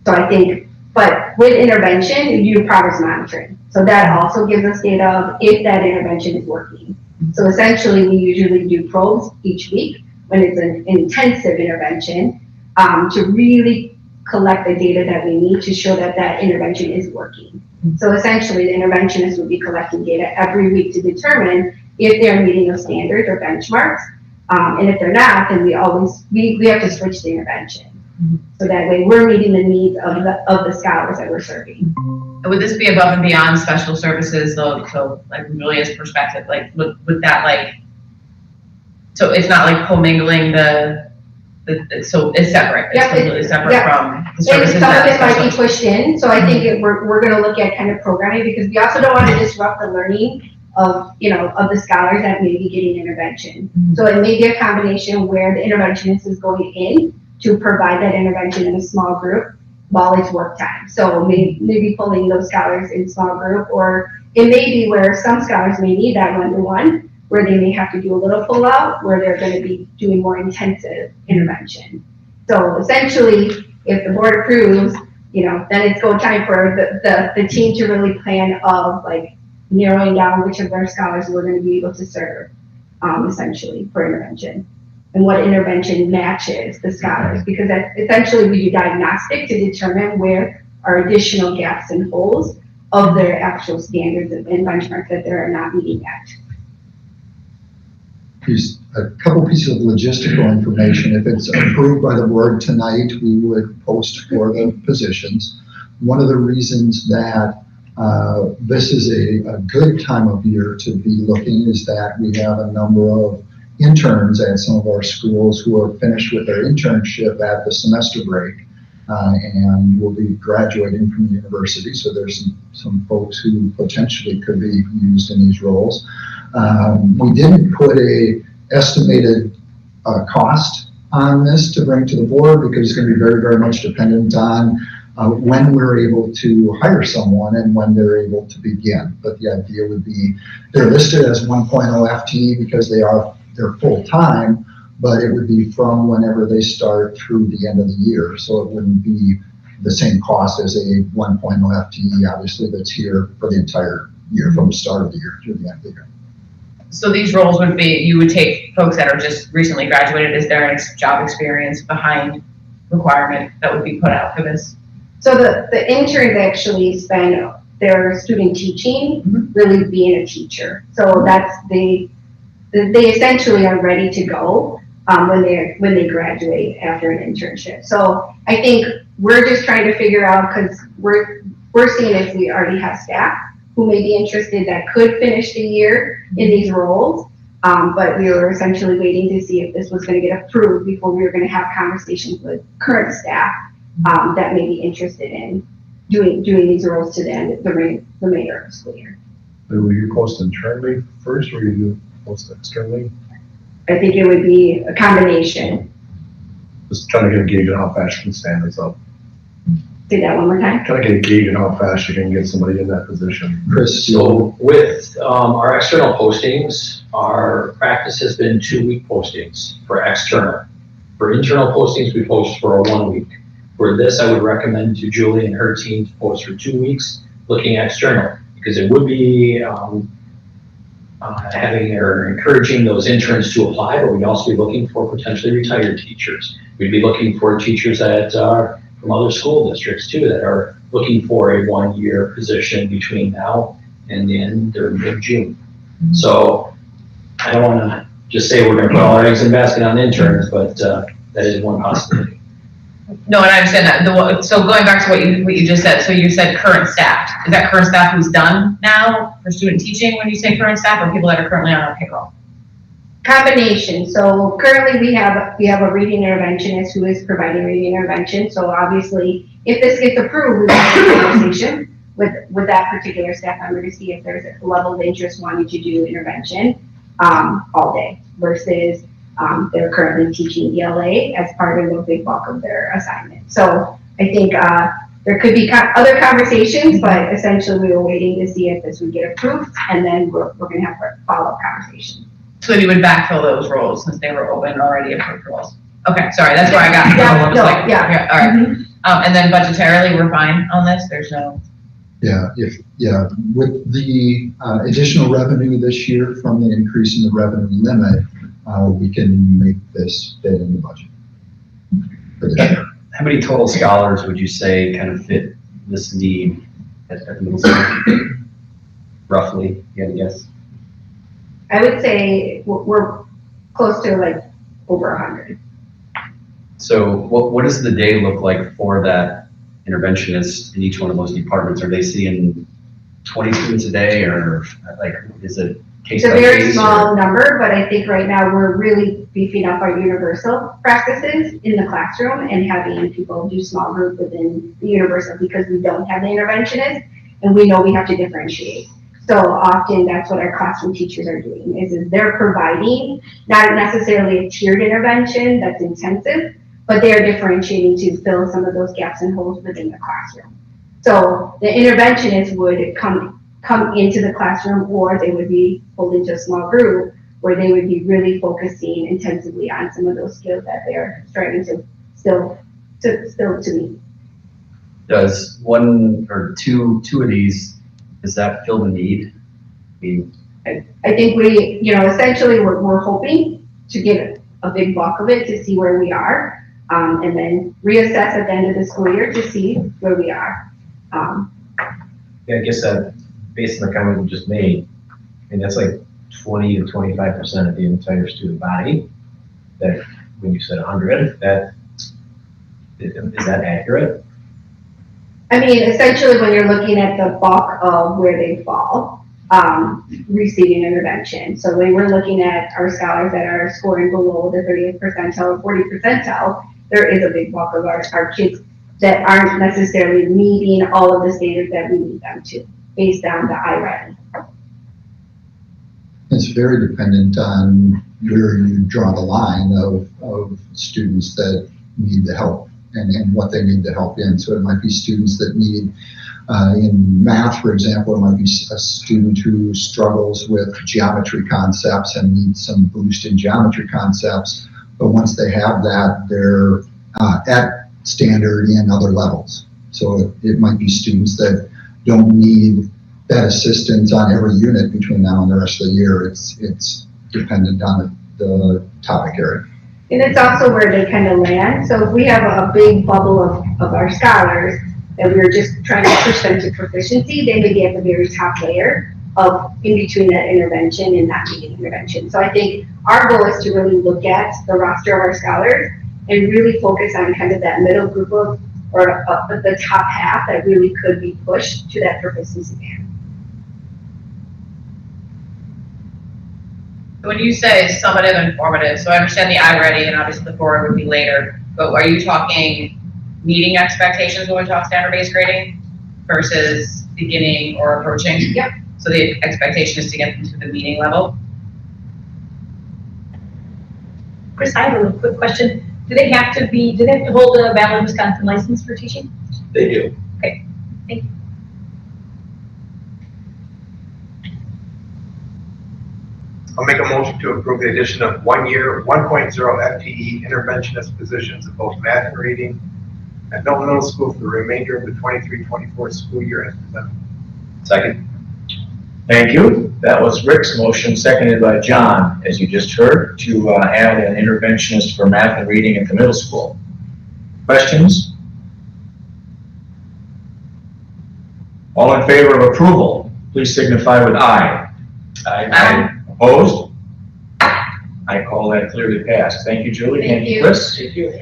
So I think, but with intervention, you do progress monitoring. So that also gives us data of if that intervention is working. So essentially, we usually do probes each week when it's an intensive intervention to really collect the data that we need to show that that intervention is working. So essentially, the interventionist would be collecting data every week to determine if they're meeting those standards or benchmarks. And if they're not, then we have to switch the intervention. So that way we're meeting the needs of the scholars that we're serving. Would this be above and beyond special services though? So like from Julia's perspective, like would that like, so it's not like commingling so it's separate, it's completely separate from the services And some of that it might be pushed in, so I think we're gonna look at kind of programming, because we also don't want to disrupt the learning of the scholars that may be getting intervention. So it may be a combination where the interventionist is going in to provide that intervention in a small group while it's work time. So maybe pulling those scholars in small group, or it may be where some scholars may need that one-to-one, where they may have to do a little pull-out, where they're going to be doing more intensive intervention. So essentially, if the board approves, then it's go time for the team to really plan of like narrowing down which of their scholars we're going to be able to serve, essentially, for intervention. And what intervention matches the scholars, because that essentially we do diagnostic to determine where are additional gaps and holes of their actual standards and benchmarks that they're not meeting yet. A couple pieces of logistical information. If it's approved by the board tonight, we would post for the positions. One of the reasons that this is a good time of year to be looking is that we have a number of interns at some of our schools who are finished with their internship at the semester break and will be graduating from the university. So there's some folks who potentially could be used in these roles. We didn't put a estimated cost on this to bring to the board, because it's going to be very, very much dependent on when we're able to hire someone and when they're able to begin. But the idea would be they're listed as 1.0 FTE because they're full-time, but it would be from whenever they start through the end of the year. So it wouldn't be the same cost as a 1.0 FTE, obviously, that's here for the entire year, from the start of the year through the end of the year. So these roles would be, you would take folks that are just recently graduated, is there job experience behind requirement that would be put out for this? So the interns actually spend their student teaching really being a teacher. So that's they essentially are ready to go when they graduate after an internship. So I think we're just trying to figure out, because we're seeing if we already have staff who may be interested that could finish the year in these roles. But we were essentially waiting to see if this was going to get approved before we were going to have conversations with current staff that may be interested in doing these roles to the end of the remainder of the school year. Will you post internally first, or you post externally? I think it would be a combination. Just trying to get a gauge on how fast you can stand this up. Say that one more time. Trying to get a gauge on how fast you can get somebody in that position. Chris, So with our external postings, our practice has been 2-week postings for external. For internal postings, we post for a 1 week. For this, I would recommend to Julie and her team to post for 2 weeks, looking at external, because it would be having or encouraging those interns to apply, but we'd also be looking for potentially retired teachers. We'd be looking for teachers that are from other school districts too, that are looking for a 1-year position between now and the end of June. So I don't want to just say we're going to put all our eggs in the basket on interns, but that is one possibility. No, and I understand that. So going back to what you just said, so you said current staff. Is that current staff who's done now for student teaching when you say current staff, or people that are currently on our payroll? Combination. So currently we have a reading interventionist who is providing reading intervention. So obviously, if this gets approved, we will have a conversation with that particular staff member to see if there's a level of interest wanting to do intervention all day versus they're currently teaching ELA as part of the big bulk of their assignment. So I think there could be other conversations, but essentially we were waiting to see if this would get approved, and then we're going to have a follow-up conversation. So you would backfill those roles since they were open already approved roles. Okay, sorry, that's where I got. Yeah, no, all right. And then budgetarily, we're fine on this. There's no. Yeah, with the additional revenue this year from the increase in the revenue limit, we can make this fit in the budget for this year. How many total scholars would you say kind of fit this need at the middle school? Roughly, you had a guess? I would say we're close to like over 100. So what does the day look like for that interventionist in each one of those departments? Are they seeing 20 students a day, or like, is it case It's a by very case, small or? number, but I think right now we're really beefing up our universal practices in the classroom and having people do small group within the universal, because we don't have the interventionist and we know we have to differentiate. So often that's what our classroom teachers are doing is they're providing not necessarily a tiered intervention that's intensive, but they are differentiating to fill some of those gaps and holes within the classroom. So the interventionist would come into the classroom, or they would be pulled into a small group where they would be really focusing intensively on some of those skills that they're striving to still to meet. Does one or two of these, does that fill the need? I mean, I think we, essentially we're hoping to get a big bulk of it to see where we are, and then reassess at the end of the school year to see where we are. Yeah, I guess that, based on the comment you just made, I mean, that's like 20 to 25% of the entire student body. That, when you said 100, is that accurate? I mean, essentially when you're looking at the bulk of where they fall, receiving intervention. So when we're looking at our scholars that are scoring below the 30th percentile or 40th percentile, there is a big bulk of our kids that aren't necessarily meeting all of the standards that we need them to, based on the IRED. It's very dependent on where you draw the line of students that need the help and what they need the help in. So it might be students that need, in math, for example, it might be a student who struggles with geometry concepts and needs some boost in geometry concepts. But once they have that, they're at standard in other levels. So it might be students that don't need that assistance on every unit between now and the rest of the year. It's dependent on the topic area. And it's also where they kind of land. So if we have a big bubble of our scholars that we're just trying to push them to proficiency, they may be at the very top layer of in between that intervention and not needing intervention. So I think our goal is to really look at the roster of our scholars and really focus on kind of that middle group of, or the top half that really could be pushed to that proficiency band. When you say summative and formative, so I understand the I-ready and obviously the forward would be later, but are you talking meeting expectations when we talk standard-based grading versus beginning or approaching? Yep. So the expectation is to get them to the meeting level? Chris, I have a little quick question. Do they have to hold a valid Wisconsin license for teaching? They do. Okay, thank you. I'll make a motion to approve the addition of 1 year, 1.0 FTE interventionist positions in both math and reading at Milton Middle School for the remainder of the 23-24 school year as presented. Second? Thank you. That was Rick's motion, seconded by John, as you just heard, to add an interventionist for math and reading at the middle school. Questions? All in favor of approval, please signify with aye. Aye. Opposed? I call that clearly passed. Thank you, Julie. Thank you. Chris. Thank you.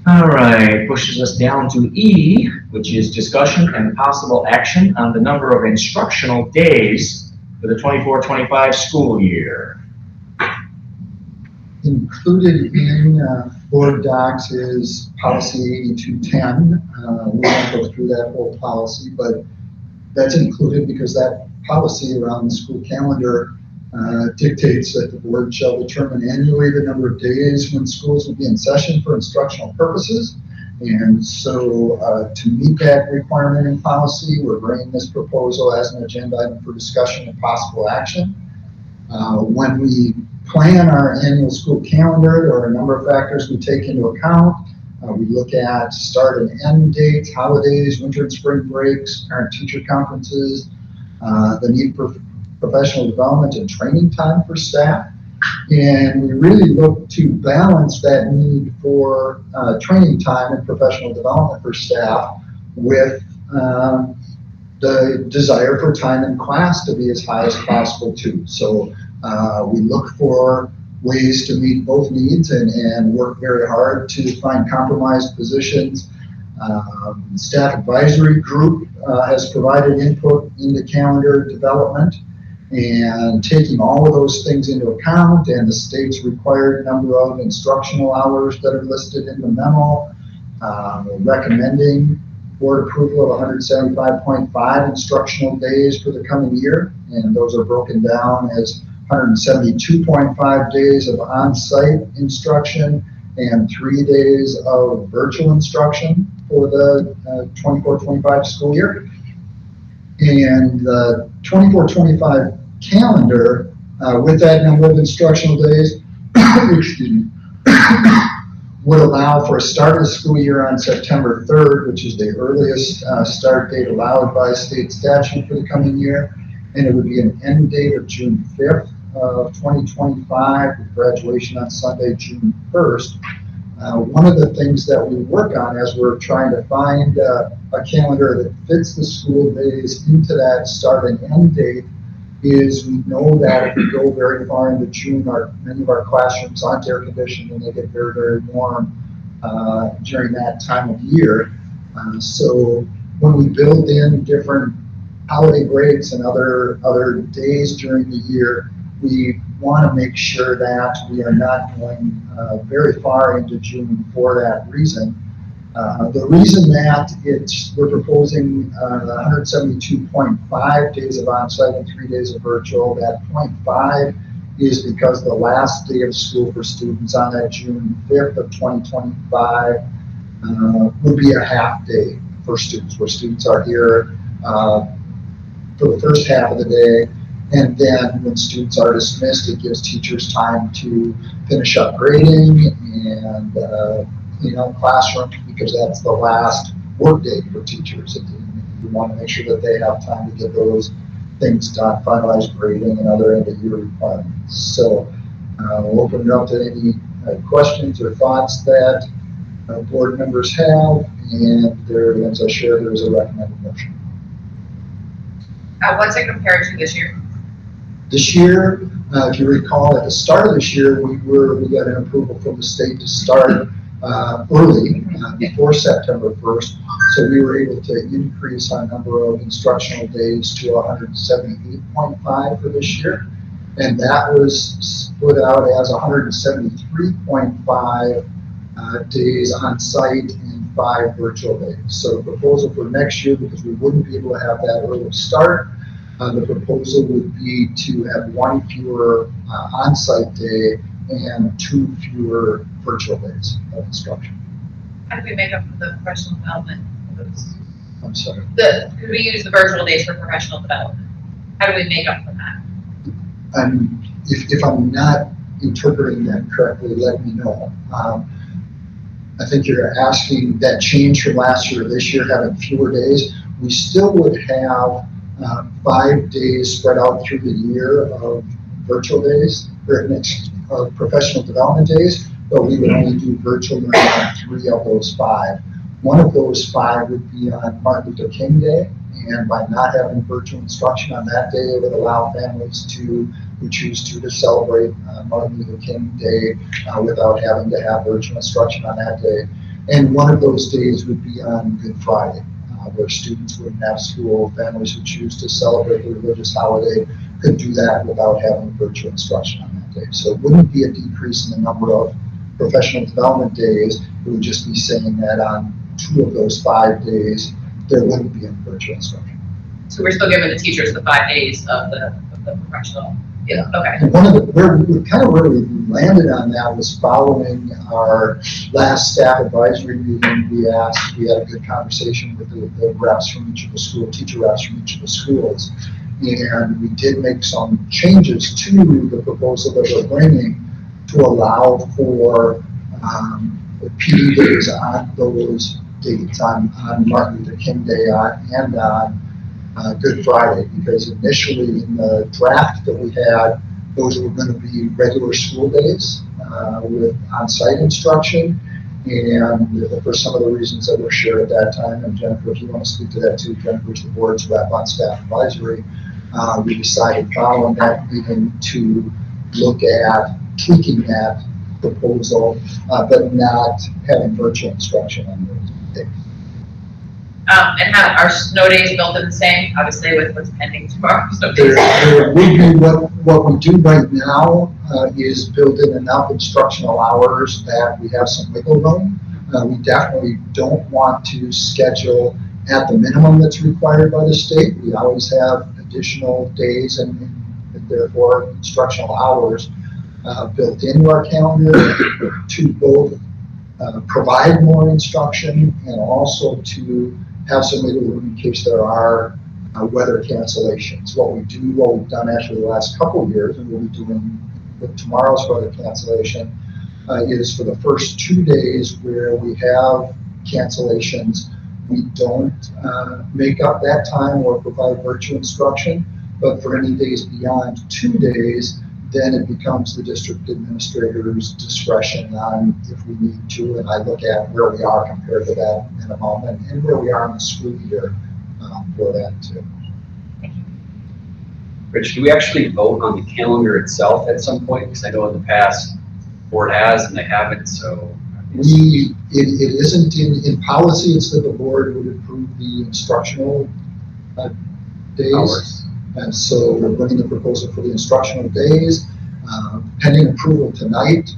All right, pushes us down to E, which is discussion and possible action on the number of instructional days for the 24-25 school year. Included in board docs is policy 8210. We won't go through that whole policy, but that's included because that policy around the school calendar dictates that the board shall determine annually the number of days when schools will be in session for instructional purposes. And so to meet that requirement in policy, we're bringing this proposal as an agenda item for discussion and possible action. When we plan our annual school calendar, there are a number of factors we take into account. We look at start and end dates, holidays, winter and spring breaks, parent-teacher conferences, the need for professional development and training time for staff. And we really look to balance that need for training time and professional development for staff with the desire for time in class to be as high as possible too. So we look for ways to meet both needs and work very hard to find compromised positions. Staff advisory group has provided input in the calendar development, and taking all of those things into account and the state's required number of instructional hours that are listed in the memo, recommending board approval of 175.5 instructional days for the coming year, and those are broken down as 172.5 days of on-site instruction and 3 days of virtual instruction for the 24-25 school year. And the 24-25 calendar, with that number of instructional days, excuse me, would allow for a start of the school year on September 3rd, which is the earliest start date allowed by state statute for the coming year. And it would be an end date of June 5th of 2025, with graduation on Sunday, June 1st. One of the things that we work on as we're trying to find a calendar that fits the school days into that start and end date is we know that if we go very far into June, many of our classrooms aren't air conditioned and they get very, very warm during that time of year. So when we build in different holiday breaks and other days during the year, we want to make sure that we are not going very far into June for that reason. The reason that we're proposing 172.5 days of on-site and 3 days of virtual, that 0.5 is because the last day of school for students on that June 5th of 2025 would be a half day for students, where students are here for the first half of the day. And then when students are dismissed, it gives teachers time to finish up grading and clean up classroom, because that's the last work day for teachers. We want to make sure that they have time to get those things done, finalize grading and other end of year requirements. So we'll open it up to any questions or thoughts that board members have. And there, as I shared, there is a recommended motion. What's it compared to this year? This year, if you recall, at the start of this year, we got an approval from the state to start early, before September 1st. So we were able to increase our number of instructional days to 178.5 for this year. And that was split out as 173.5 days on site and 5 virtual days. So the proposal for next year, because we wouldn't be able to have that early start, the proposal would be to have 1 fewer on-site day and 2 fewer virtual days of instruction. How do we make up for the professional development? I'm sorry. Could we use the virtual days for professional development? How do we make up for that? If I'm not interpreting that correctly, let me know. I think you're asking that change from last year to this year, having fewer days. We still would have 5 days spread out through the year of virtual days, or of professional development days, but we would only do virtual learning on 3 of those 5. One of those 5 would be on Martin Luther King Day, and by not having virtual instruction on that day, it would allow families who choose to celebrate Martin Luther King Day without having to have virtual instruction on that day. And one of those days would be on Good Friday, where students wouldn't have school. Families who choose to celebrate the religious holiday could do that without having virtual instruction on that day. So it wouldn't be a decrease in the number of professional development days. It would just be saying that on 2 of those 5 days, there wouldn't be any virtual instruction. So we're still giving the teachers the 5 days of the professional. Yeah. Okay. And one of where we landed on that was following our last staff advisory meeting. We had a good conversation with the reps from each of the teacher reps from each of the schools. And we did make some changes to the proposal that we're bringing to allow for the PD days on those dates, on Martin Luther King Day and on Good Friday, because initially in the draft that we had, those were going to be regular school days with on-site instruction. And for some of the reasons that were shared at that time, and Jennifer, if you want to speak to that too, Jennifer's the board's rep on staff advisory, we decided following that meeting to look at tweaking that proposal, but not having virtual instruction on those days. And how are snow days built in the same, obviously with what's pending tomorrow? Snow days. There would be what we do right now is build in enough instructional hours that we have some wiggle room. We definitely don't want to schedule at the minimum that's required by the state. We always have additional days and therefore instructional hours built into our calendar to both provide more instruction and also to have some wiggle room in case there are weather cancellations. What we've done actually the last couple of years, and we'll be doing with tomorrow's weather cancellation, is for the first 2 days where we have cancellations, we don't make up that time or provide virtual instruction, but for any days beyond 2 days, then it becomes the district administrator's discretion on if we need to, and I look at where we are compared to that minimum and where we are in the school year for that too. Rich, do we actually vote on the calendar itself at some point? Because I know in the past, the board has and they haven't, so. It isn't in policy, it's that the board would approve the instructional days. Hours. And so we're bringing the proposal for the instructional days. Pending approval tonight,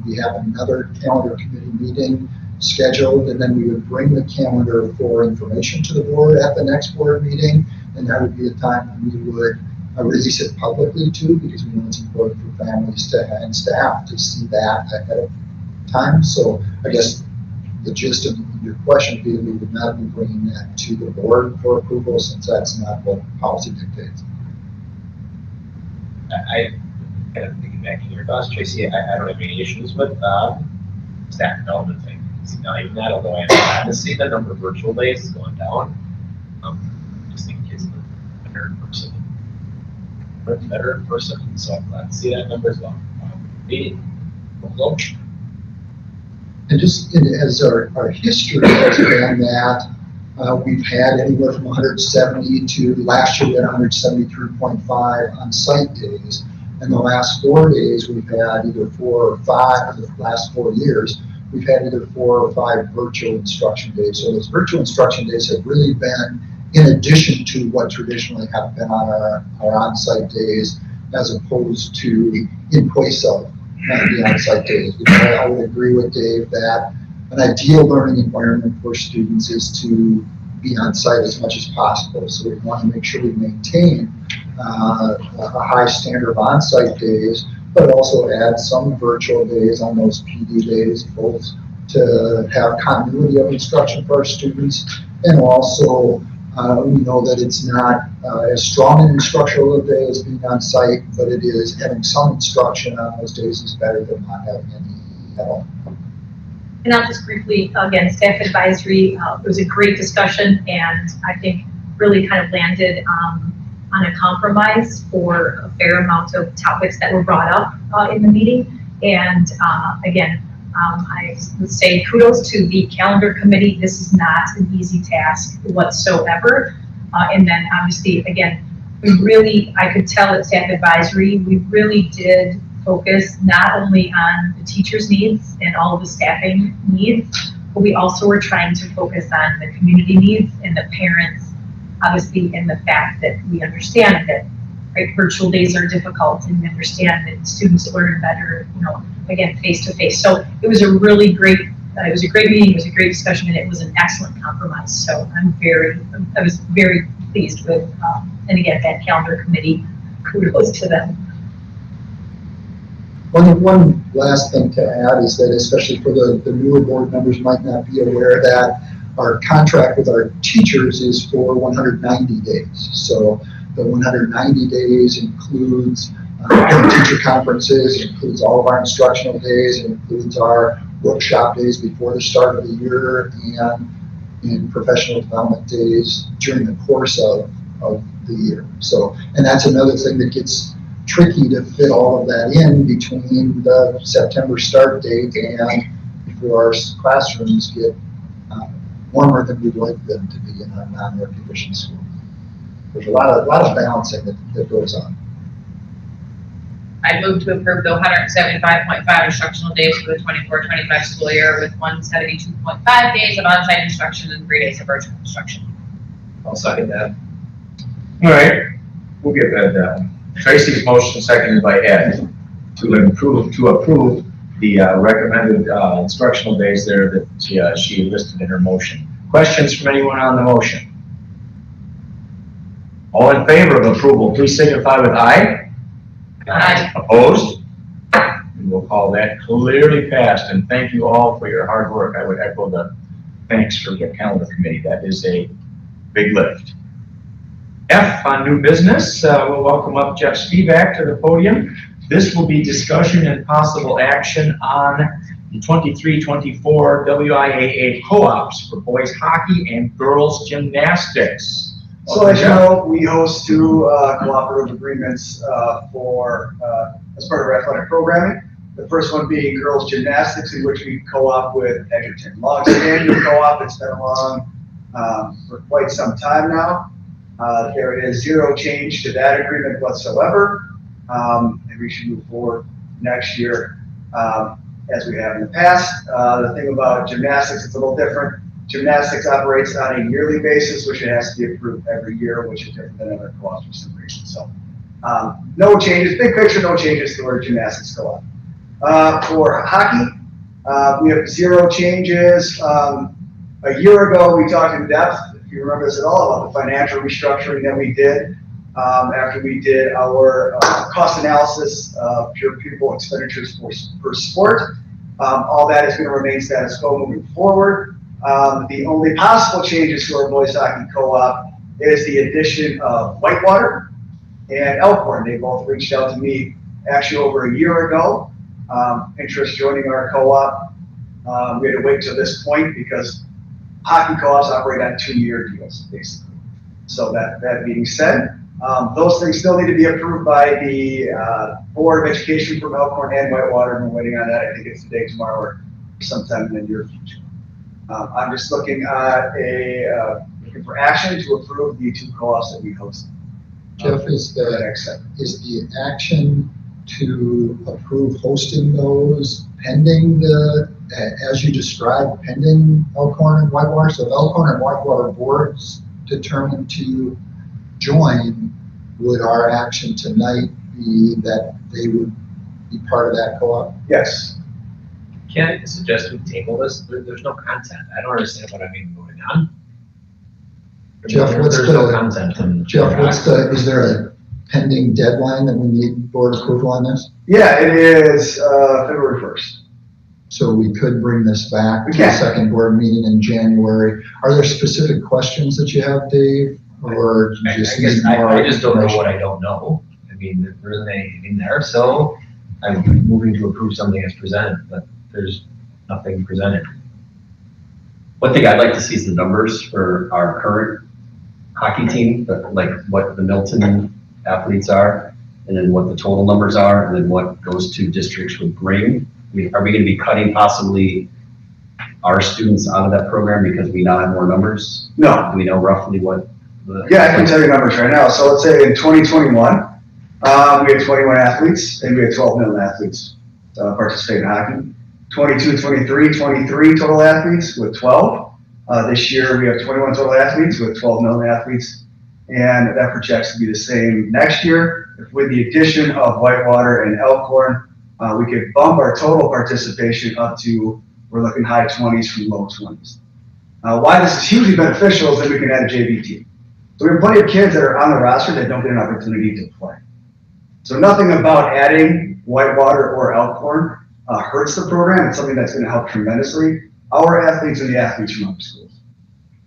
we have another calendar committee meeting scheduled, and then we would bring the calendar for information to the board at the next board meeting, and that would be the time when we would release it publicly too, because we know it's important for families and staff to see that ahead of time. So I guess the gist of your question would be that we would not be bringing that to the board for approval, since that's not what policy dictates. I kind of piggybacking your thoughts, Tracy, I don't have any issues with staff development thing. Not even that, although I'm glad to see the number of virtual days is going down. I just think kids are better in person. Better in person, so I'm glad to see that number as well. And just as our history has been that we've had anywhere from 170 to last year we had 173.5 on-site days. And the last 4 days we've had either 4 or 5, for the last 4 years, we've had either 4 or 5 virtual instruction days. So those virtual instruction days have really been in addition to what traditionally have been on our on-site days, as opposed to in place of the on-site days. I would agree with Dave that an ideal learning environment for students is to be on site as much as possible. So we want to make sure we maintain a high standard of on-site days, but also add some virtual days on those PD days, both to have continuity of instruction for our students and also We know that it's not as strong an instructional day as being on site, but it is having some instruction on those days is better than not having any at all. And I'll just briefly, again, staff advisory, it was a great discussion, and I think really kind of landed on a compromise for a fair amount of topics that were brought up in the meeting. And again, I would say kudos to the calendar committee. This is not an easy task whatsoever. And then obviously, again, I could tell at staff advisory, we really did focus not only on the teachers' needs and all of the staffing needs, but we also were trying to focus on the community needs and the parents, obviously, and the fact that we understand that, right, virtual days are difficult, and we understand that students learn better, again, face to face. So it was a really great, it was a great meeting, it was a great discussion, and it was an excellent compromise. So I was very pleased with, and again, that calendar committee, kudos to them. One last thing to add is that, especially for the newer board members, might not be aware that our contract with our teachers is for 190 days. So the 190 days includes teacher conferences, it includes all of our instructional days, it includes our workshop days before the start of the year, and in professional development days during the course of the year. So, and that's another thing that gets tricky to fit all of that in between the September start date and before our classrooms get warmer than we'd like them to be in our non-air conditioned schools. There's a lot of balancing that goes on. I move to approve the 175.5 instructional days for the 24-25 school year with 172.5 days of on-site instruction and 3 days of virtual instruction. I'll second that. All right, we'll get that down. Tracy's motion, seconded by Ed, to approve the recommended instructional days there that she listed in her motion. Questions from anyone on the motion? All in favor of approval, please signify with aye. Aye. Opposed? We will call that clearly passed, and thank you all for your hard work. I would echo the thanks for the calendar committee. That is a big lift. F on new business, we'll welcome up Jeff Spivak to the podium. This will be discussion and possible action on the 23-24 WIAA co-ops for boys hockey and girls gymnastics. So as you know, we host two cooperative agreements as part of our athletic programming. The first one being girls gymnastics, in which we co-op with Edgerton. Long-standing co-op, it's been along for quite some time now. There is zero change to that agreement whatsoever, and we should move forward next year as we have in the past. The thing about gymnastics, it's a little different. Gymnastics operates on a yearly basis, which it has to be approved every year, which is different than other co-ops for some reason. So no changes, big picture, no changes to our gymnastics co-op. For hockey, we have zero changes. A year ago, we talked in depth, if you remember this at all, about the financial restructuring that we did after we did our cost analysis of pure pupil expenditures per sport. All that is going to remain status quo moving forward. The only possible changes to our boys hockey co-op is the addition of Whitewater and Elkhorn. They both reached out to me actually over a year ago, interest joining our co-op. We had to wait till this point because hockey co-ops operate on 2-year deals, basically. So that being said, those things still need to be approved by the Board of Education from Elkhorn and Whitewater. We're waiting on that. I think it's today, tomorrow, or sometime in the near future. I'm just looking at looking for action to approve the two co-ops that we hosted. Jeff, is the action to approve hosting those pending as you described, pending Elkhorn and Whitewater? So if Elkhorn and Whitewater boards determined to join, would our action tonight be that they would be part of that co-op? Yes. Can I suggest we table this? There's no content. I don't understand what I'm even voting on. Jeff, There's no content. Is there a pending deadline that we need board approval on this? Yeah, it is February 1st. So we could bring this back We to the can. second board meeting in January. Are there specific questions that you have, Dave? Or do I you just guess need more I just don't know information? what I don't know. I mean, there isn't anything there, so I'm moving to approve something as presented, but there's nothing presented. One thing I'd like to see is the numbers for our current hockey team, like what the Milton athletes are, and then what the total numbers are, and then what those two districts would bring. I mean, are we gonna be cutting possibly our students out of that program because we now have more numbers? No, Do we know roughly what the? yeah, I can tell you numbers right now. So let's say in 2021, we had 21 athletes and we had 12 Milton athletes participate in hockey. 22, 23 total athletes with 12. This year we have 21 total athletes with 12 Milton athletes. And that projects to be the same next year. With the addition of Whitewater and Elkhorn, we could bump our total participation up to, we're looking high 20s from low 20s. Why this is hugely beneficial is that we can add a JV team. So we have plenty of kids that are on the roster that don't get an opportunity to play. So nothing about adding Whitewater or Elkhorn hurts the program. It's something that's going to help tremendously our athletes and the athletes from other schools.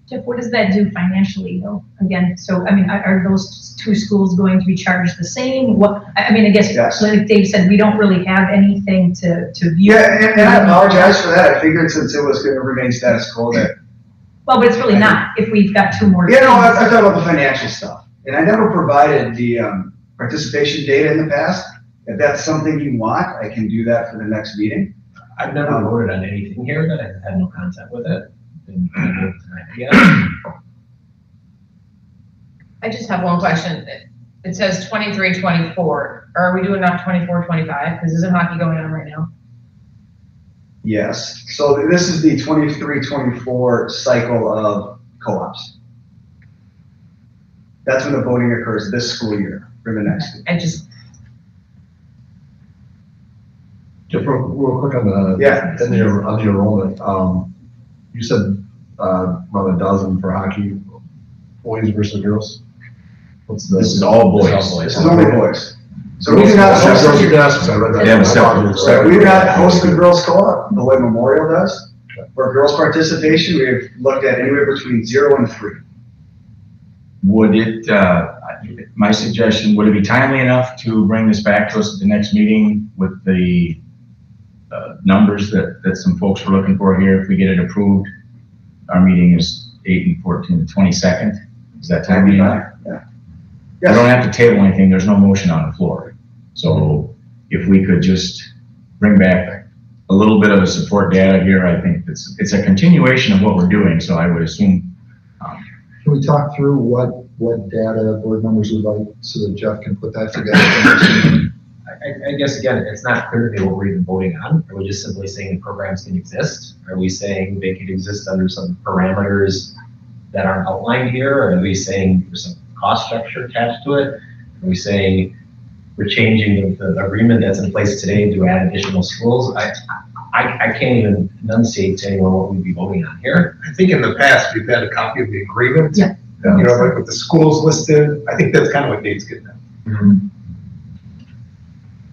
Jeff, what does that do financially though? Again, so, I mean, are those two schools going to be charged the same? What, I mean, I guess, Yes. like Dave said, we don't really have anything to view. Yeah, and I apologize for that. I figured since it was going to remain status quo that. Well, but it's really not, if we've got two more. Yeah, no, I teams. thought about the financial stuff. And I never provided the participation data in the past. If that's something you want, I can do that for the next meeting. I've never voted on anything here that I had no contact with it. And I voted tonight again. I just have one question. It says 23, 24. Are we doing not 24, 25? Because isn't hockey going on right now? Yes. So this is the 23-24 cycle of co-ops. That's when the voting occurs this school year for the next. I just, Jeff, real quick on the, Yeah. on the enrollment, you said, around a dozen for hockey, boys versus girls? What's the? This is all boys. This is only boys. So we do not host Girls, the, yes, I read that. Yeah, separate. we do not host the girls co-op the way Memorial does. For girls' participation, we've looked at anywhere between 0 and 3. Would it, my suggestion, would it be timely enough to bring this back to us at the next meeting with the numbers that some folks were looking for here? If we get it approved, our meeting is 8 and 14, the 22nd. Is that timely enough? Yeah. We don't have to table anything. There's no motion on the floor. So if we could just bring back a little bit of the support data here, I think it's a continuation of what we're doing. So I would assume. Can we talk through what data board members would like so that Jeff can put that together? I guess, again, it's not clear to me what we're even voting on. Are we just simply saying the programs can exist? Are we saying they could exist under some parameters that aren't outlined here? Or are we saying there's some cost structure attached to it? Are we saying we're changing the agreement that's in place today to add additional schools? I can't even enunciate to anyone what we'd be voting on here. I think in the past, we've had a copy of the agreement. Yeah. You know, like with the schools listed. I think that's kind of what Dave's getting at.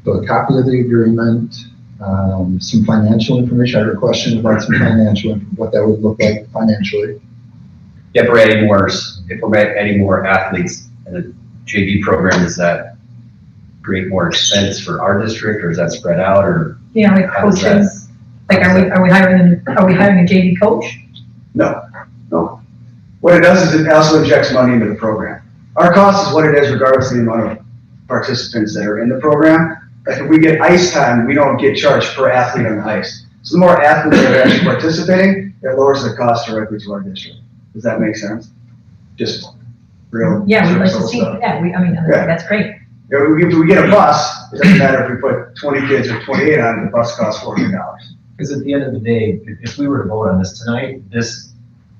So a copy of the agreement, some financial information. I have a question about some financial, what that would look like financially. If we're adding more athletes in the JV program, does that create more expense for our district, or is that spread out, or? Yeah, like How does coaches, like, are we hiring a JV coach? No. What it does is it also injects money into the program. Our cost is what it is regardless of the amount of participants that are in the program. Like if we get ice time, we don't get charged per athlete on the ice. So the more athletes that are actually participating, it lowers the cost directly to our district. Does that make sense? Just real. Yeah, we'd like to simple see stuff. that, Yeah. that's great. Yeah, if we get a bus, it doesn't matter if we put 20 kids or 28 on it, the bus costs $400. Because at the end of the day, if we were to vote on this tonight, this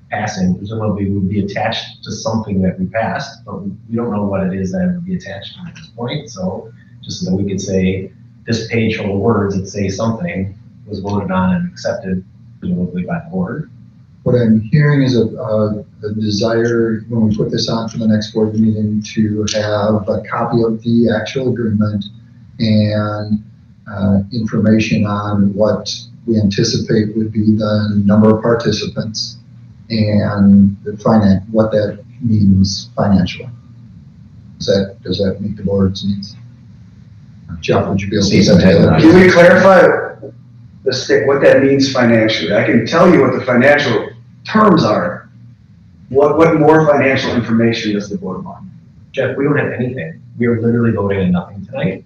passing presumably would be attached to something that we passed, but we don't know what it is that would be attached to at this point. So just so that we could say, this page full of words that say something was voted on and accepted presumably by the board. What I'm hearing is a desire, when we put this on for the next board meeting, to have a copy of the actual agreement and information on what we anticipate would be the number of participants and what that means financially. Does that meet the board's needs? Jeff, would you be able to say that? Can we clarify what that means financially? I can tell you what the financial terms are. What more financial information does the board want? Jeff, we don't have anything. We are literally voting on nothing tonight.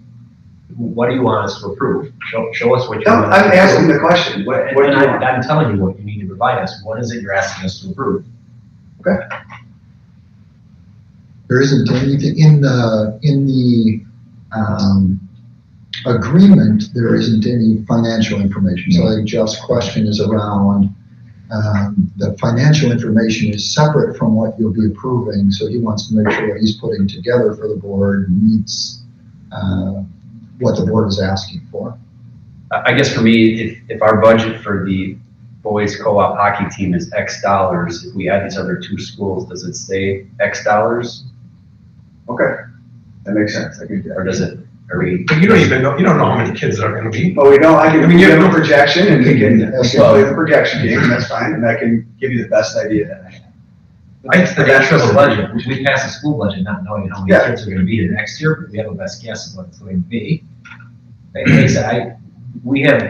What do you want us to approve? Show us what you No, want. I'm asking the question. What do you And want? I'm telling you what you need to provide us. What is it you're asking us to approve? There isn't anything in the agreement, there isn't any financial information. So I think Jeff's question is around, the financial information is separate from what you'll be approving. So he wants to make sure what he's putting together for the board meets, what the board is asking for. I guess for me, if our budget for the boys co-op hockey team is X dollars, if we add these other two schools, does it stay X dollars? Okay, that makes sense. I can, Or does it, are we? But you don't know how many kids are gonna be. but we know, I can, I mean, give you them have a projection and we can Yes. play the projection game, and that's fine, and I can give you the best idea that I have. It's the nature of the budget. We pass a school budget not knowing how many Yeah. kids are gonna be there next year, but we have a best guess of what it's going to be. Like I said, we don't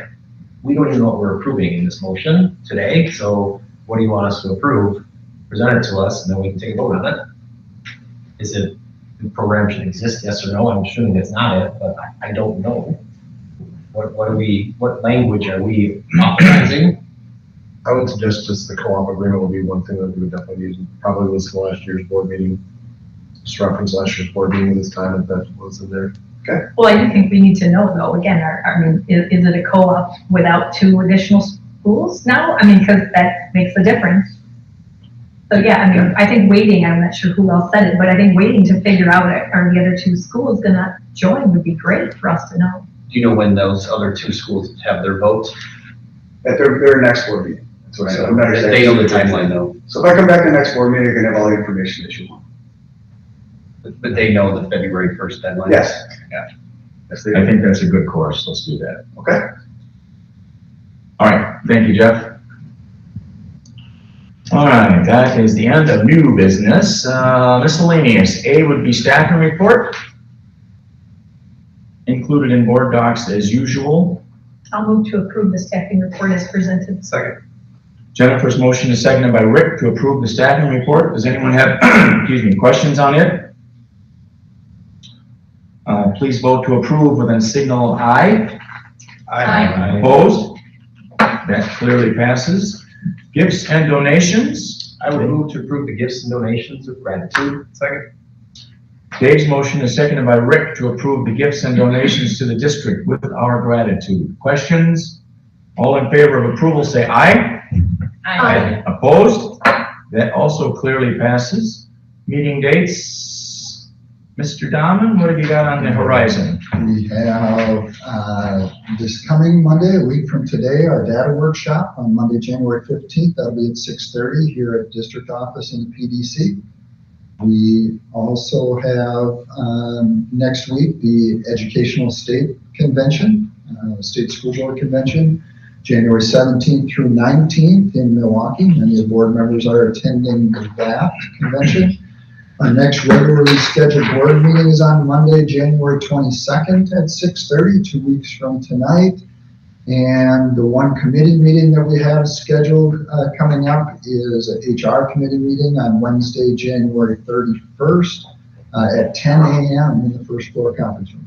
even know what we're approving in this motion today, so what do you want us to approve? Present it to us, and then we can take a vote on it. Is it, the program should exist, yes or no? I'm assuming that's not it, but I don't know. What language are we authorizing? I would suggest just the co-op agreement would be one thing that we would definitely use. Probably was the last year's board meeting. Just reference last year's board meeting this time if that was in there. Well, I do think we need to know though, again, is it a co-op without two additional schools now? I mean, because that makes a difference. So yeah, I mean, I think waiting, I'm not sure who else said it, but I think waiting to figure out are the other two schools gonna join would be great for us to know. Do you know when those other two schools have their votes? At their next board meeting. That's what I know. I'm not exactly They know the sure. timeline though, So if I come back to the next board meeting, you're gonna have all the information that you want. but they know the February 1st deadline? Yes. Yeah. Yes, they I do. think that's a good course. Let's do that. Okay. All right, thank you, Jeff. All right, that is the end of new business. Miscellaneous, A would be staffing report. Included in board docs as usual. I'll move to approve the staffing report as presented. Second. Jennifer's motion is seconded by Rick to approve the staffing report. Does anyone have, excuse me, questions on it? Please vote to approve with a signal aye. Aye. Opposed? That clearly passes. Gifts and donations. I would move to approve the gifts and donations with gratitude. Second. Dave's motion is seconded by Rick to approve the gifts and donations to the district with our gratitude. Questions? All in favor of approval, say aye. Aye. Opposed? That also clearly passes. Meeting dates. Mr. Dahman, what have you got on the horizon? We have, this coming Monday, a week from today, our data workshop on Monday, January 15th. That'll be at 6:30 here at district office in the PDC. We also have, next week, the Educational State Convention, State School Board Convention, January 17th through 19th in Milwaukee. Many of the board members are attending that convention. Our next regularly scheduled board meeting is on Monday, January 22nd at 6:30, 2 weeks from tonight. And the one committee meeting that we have scheduled coming up is an HR committee meeting on Wednesday, January 31st at 10 a.m. in the first floor conference room.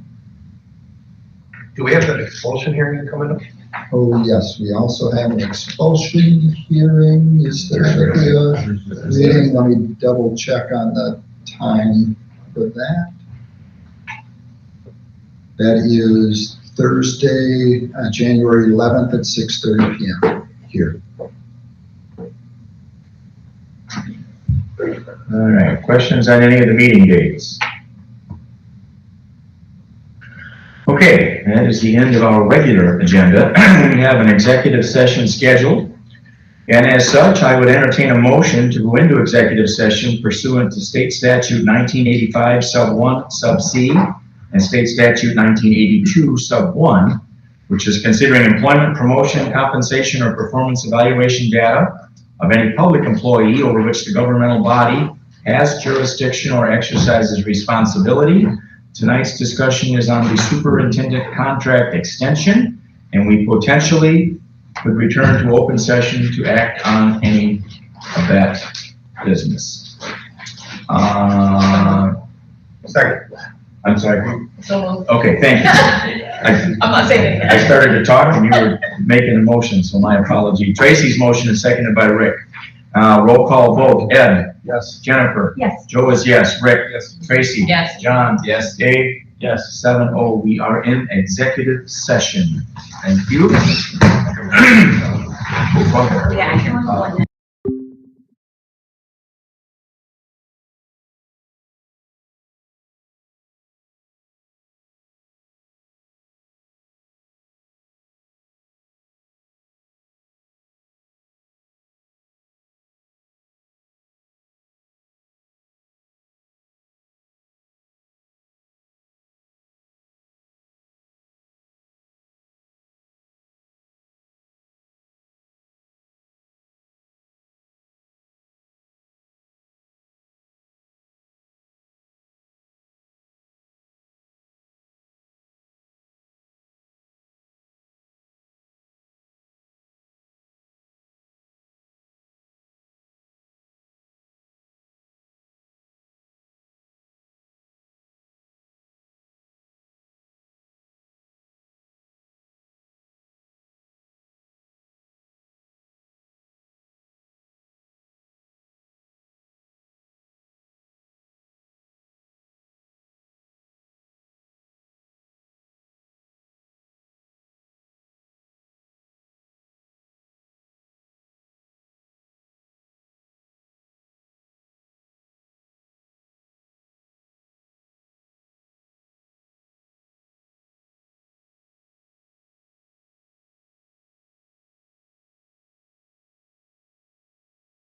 Do we have that expulsion hearing coming up? Oh, yes, we also have an expulsion hearing. Is there a meeting? Let me double check on the time for that. That is Thursday, January 11th at 6:30 p.m. here. All right, questions on any of the meeting dates? Okay, that is the end of our regular agenda. We have an executive session scheduled. And as such, I would entertain a motion to go into executive session pursuant to State Statute 1985 Sub 1 Sub C and State Statute 1982 Sub 1 which is considering employment, promotion, compensation, or performance evaluation data of any public employee over which the governmental body has jurisdiction or exercises responsibility. Tonight's discussion is on the superintendent contract extension, and we potentially could return to open session to act on any of that business. Second. I'm sorry. So, Okay, thank you. I'm not saying I anything. started to talk and you were making a motion, so my apology. Tracy's motion is seconded by Rick. Roll call vote. Ed? Yes. Jennifer? Yes. Joe is yes. Rick? Yes. Tracy? Yes. John? Yes. Dave? Yes. 7-0. We are in executive session. Thank you. Yeah, I can.